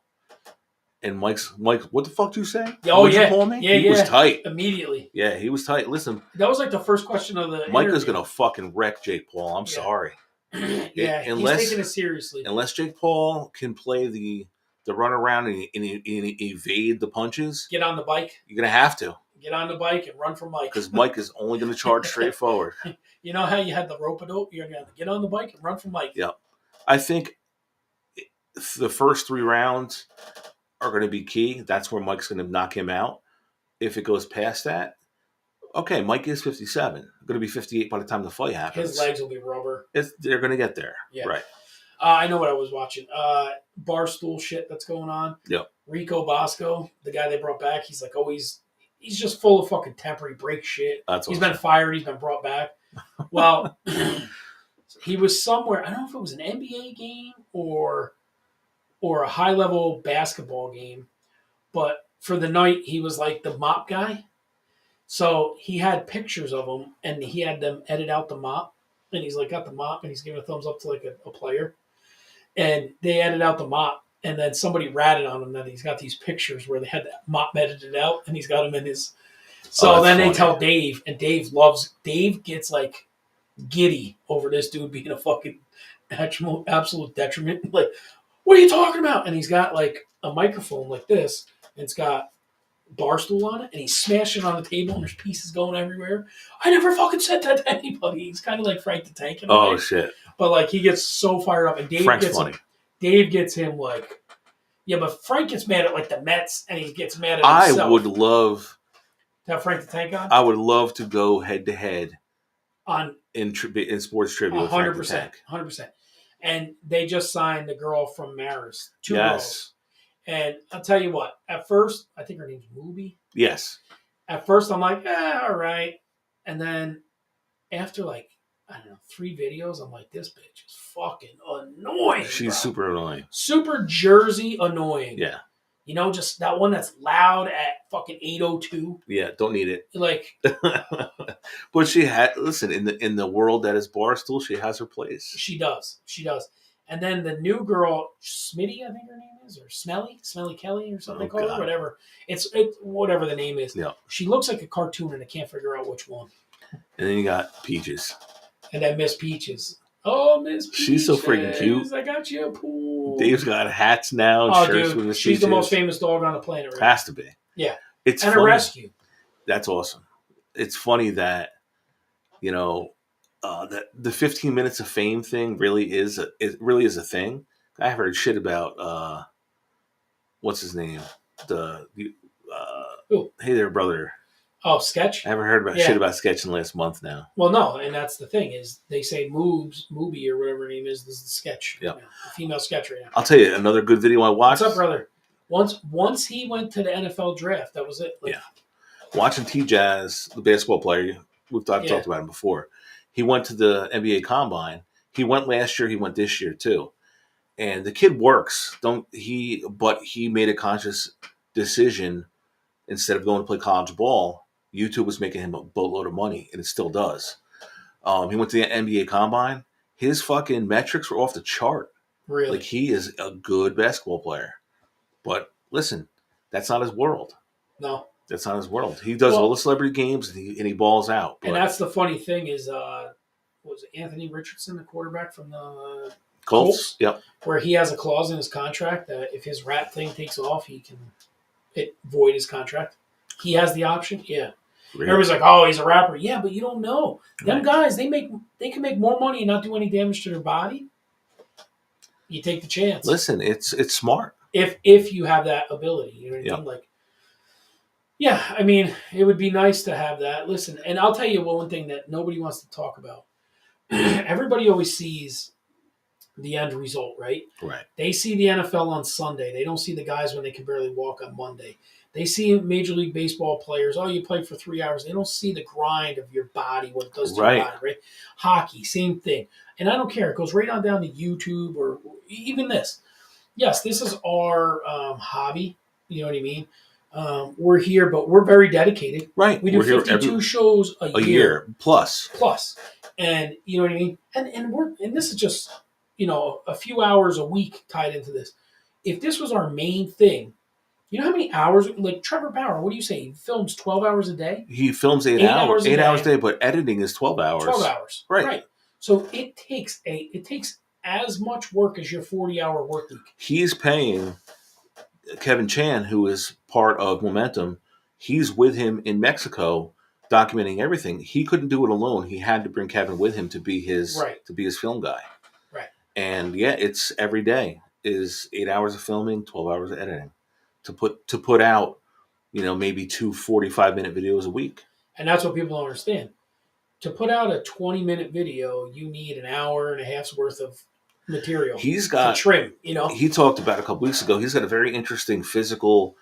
B: And Mike, what the fuck do you say?
A: Oh, yeah.
B: Call me?
A: He
B: was tight.
A: Immediately.
B: Yeah, he was tight. Listen.
A: That was like the first question of the
B: Mike is going to fucking wreck Jake Paul. I'm sorry.
A: Yeah, he's taking it seriously.
B: Unless Jake Paul can play the run around and evade the punches.
A: Get on the bike.
B: You're going to have to.
A: Get on the bike and run for Mike.
B: Because Mike is only going to charge straight forward.
A: You know how you had the rope-a-dope? You're going to get on the bike and run for Mike.
B: Yeah. I think the first 3 rounds are going to be key. That's where Mike's going to knock him out. If it goes past that, okay, Mike is 57. Going to be 58 by the time the fight happens.
A: His legs will be rubber.
B: They're going to get there.
A: Yeah.
B: Right.
A: I know what I was watching. Barstool shit that's going on.
B: Yep.
A: Rico Bosco, the guy they brought back, he's like always he's just full of fucking temper. He breaks shit. He's been fired. He's been brought back. Well, he was somewhere. I don't know if it was an NBA game or a high-level basketball game, but for the night, he was like the mop guy. So he had pictures of him, and he had them edit out the mop, and he's like got the mop, and he's giving a thumbs up to like a player, and they edited out the mop, and then somebody ratted on him that he's got these pictures where they had the mop edited out, and he's got them in his. So then they tell Dave, and Dave gets like giddy over this dude being a fucking absolute detriment. Like, what are you talking about? And he's got like a microphone like this, and it's got Barstool on it, and he's smashing on the table, and there's pieces going everywhere. I never fucking said that to anybody. He's kind of like Frank the Tank in a way.
B: Shit!
A: But like he gets so fired up, and
B: Frank's funny.
A: Dave gets him like, yeah, but Frank gets mad at like the Mets, and he gets mad at himself.
B: I would love
A: to have Frank the Tank on.
B: I would love to go head to head
A: on
B: in sports trivia.
A: 100%, 100%. And they just signed the girl from Maris, two girls. And I'll tell you what, at first, I think her name's Mooby.
B: Yes.
A: At first, I'm like, all right. And then after like, I don't know, 3 videos, I'm like, this bitch is fucking annoying.
B: She's super annoying.
A: Super Jersey annoying.
B: Yeah.
A: You know, just that one that's loud at fucking 8:02.
B: Yeah, don't need it.
A: Like,
B: but she had in the world that is Barstool, she has her place.
A: She does. And then the new girl, Smitty, I think her name is, or Smelly Kelly, or something they call her, whatever. It's whatever the name is.
B: Yeah.
A: She looks like a cartoon, and I can't figure out which one.
B: And then you got Peaches.
A: And then Miss Peaches. Oh, Miss Peaches.
B: She's so freaking cute.
A: I got you a pool.
B: Dave's got hats now. And shirts
A: dude,
B: with Miss
A: she's
B: Peaches.
A: the most famous dog on the planet. Right?
B: Has to be.
A: Yeah.
B: It's
A: and
B: funny.
A: a rescue.
B: That's awesome. It's funny that, you know, that the 15 minutes of fame thing really is a thing. I heard shit about what's his name? Hey there, brother.
A: Oh, Sketch?
B: I haven't heard about shit about Sketch in the last month now.
A: Well, no, and that's the thing is they say Mooby or whatever her name is. This is the Sketch.
B: Yeah,
A: the female Sketch right now.
B: I'll tell you another good video I watched.
A: What's up, brother? Once he went to the NFL draft, that was it.
B: Like, yeah, watching T-Jazz, the basketball player, we've talked about him before. He went to the NBA Combine. He went last year. He went this year too. And the kid works. But he made a conscious decision instead of going to play college ball. YouTube was making him a boatload of money, and it still does. He went to the NBA Combine. His fucking metrics were off the chart.
A: Really?
B: Like, he is a good basketball player. But listen, that's not his world.
A: No.
B: That's not his world. He does all the celebrity games, and he balls out.
A: But, and that's the funny thing is, was it Anthony Richardson, the quarterback from the
B: Colts? Yep.
A: Where he has a clause in his contract that if his rap thing takes off, he can void his contract. He has the option. Yeah. Really? Everybody's like, "Oh, he's a rapper." Yeah, but you don't know. Them guys, they can make more money and not do any damage to their body. You take the chance.
B: Listen, it's smart.
A: If you have that ability, you know what I mean? Like, yeah, I mean, it would be nice to have that. Listen, and I'll tell you one thing that nobody wants to talk about. Everybody always sees the end result, right?
B: Right.
A: They see the NFL on Sunday. They don't see the guys when they can barely walk on Monday. They see Major League Baseball players, you played for 3 hours. They don't see the grind of your body, what it does to your body, right? Hockey, same thing. And I don't care. It goes right on down to YouTube or even this. Yes, this is our hobby. You know what I mean? We're here, but we're very dedicated.
B: Right.
A: We do 52 shows a year.
B: Plus.
A: And you know what I mean? And this is just, a few hours a week tied into this. If this was our main thing, you know how many hours, like Trevor Bauer, what do you say? He films 12 hours a day?
B: He films 8 hours. 8 hours a day, but editing is 12 hours.
A: 12 hours.
B: Right.
A: So it takes as much work as your 40-hour work week.
B: He's paying Kevin Chan, who is part of Momentum. He's with him in Mexico documenting everything. He couldn't do it alone. He had to bring Kevin with him to be his film guy.
A: Right.
B: And it's every day is 8 hours of filming, 12 hours of editing. To put out, maybe 2 45-minute videos a week. And
A: that's what people don't understand. To put out a 20-minute video, you need an hour and a half's worth of material.
B: He's got
A: to trim.
B: He talked about a couple weeks ago. He's got a very interesting physical.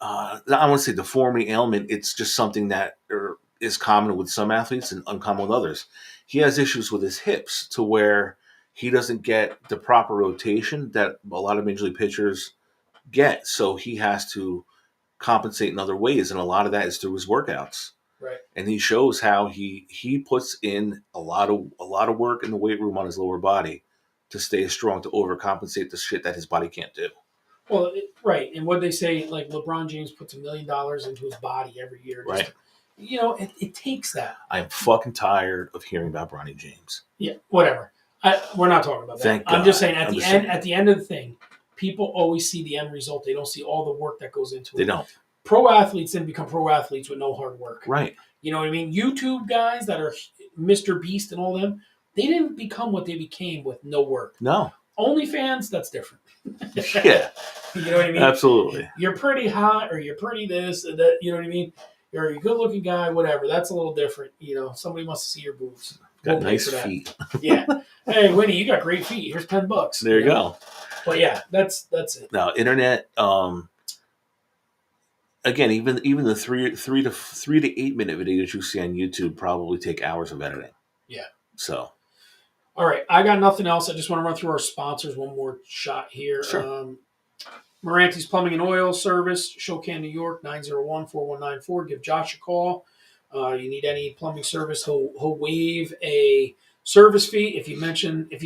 B: I don't want to say deformity ailment. It's just something that is common with some athletes and uncommon with others. He has issues with his hips to where he doesn't get the proper rotation that a lot of major league pitchers get, so he has to compensate in other ways, and a lot of that is through his workouts.
A: Right.
B: And he shows how he puts in a lot of work in the weight room on his lower body to stay strong, to overcompensate the shit that his body can't do.
A: Well, right. And what they say, like LeBron James puts $1 million into his body every year.
B: Right.
A: It takes that.
B: I'm fucking tired of hearing about Bronny James.
A: Yeah, whatever. We're not talking about that.
B: Thank
A: I'm
B: God.
A: just saying at the end of the thing, people always see the end result. They don't see all the work that goes into it.
B: They don't.
A: Pro athletes didn't become pro athletes with no hard work.
B: Right.
A: You know what I mean? YouTube guys that are Mr. Beast and all them, they didn't become what they became with no work.
B: No.
A: OnlyFans, that's different.
B: Yeah.
A: You know what I mean?
B: Absolutely.
A: You're pretty hot or you're pretty this and that. You know what I mean? You're a good looking guy, whatever. That's a little different. You know, somebody wants to see your boobs.
B: Got nice feet.
A: Yeah. Hey, Winnie, you got great feet. Here's $10.
B: There you go.
A: But yeah, that's it.
B: Now, internet. Again, even the 3 to 8 minute videos you see on YouTube probably take hours of editing.
A: Yeah.
B: So.
A: All right, I got nothing else. I just want to run through our sponsors one more shot here.
B: Sure.
A: Merante's Plumbing and Oil Service, Shokan, New York, 901-4194. Give Josh a call. You need any plumbing service, he'll waive a service fee if you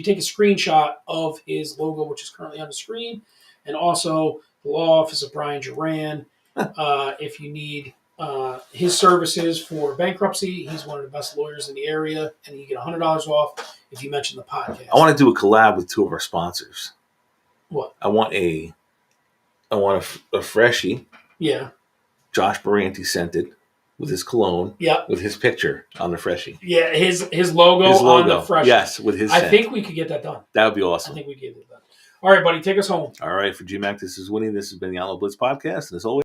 A: take a screenshot of his logo, which is currently on the screen, and also the law office of Brian Duran. If you need his services for bankruptcy, he's one of the best lawyers in the area, and you get $100 off if you mention the podcast.
B: I want to do a collab with two of our sponsors.
A: What?
B: I want a freshie.
A: Yeah.
B: Josh Merante sent it with his cologne.
A: Yeah.
B: With his picture on the freshie.
A: Yeah, his logo on the freshie.
B: Yes, with his scent.
A: I think we could get that done.
B: That would be awesome.
A: I think we could get it done. All right, buddy, take us home.
B: All right, for GMAC, this is Winnie. This has been the Outlaw Blitz podcast, and as always,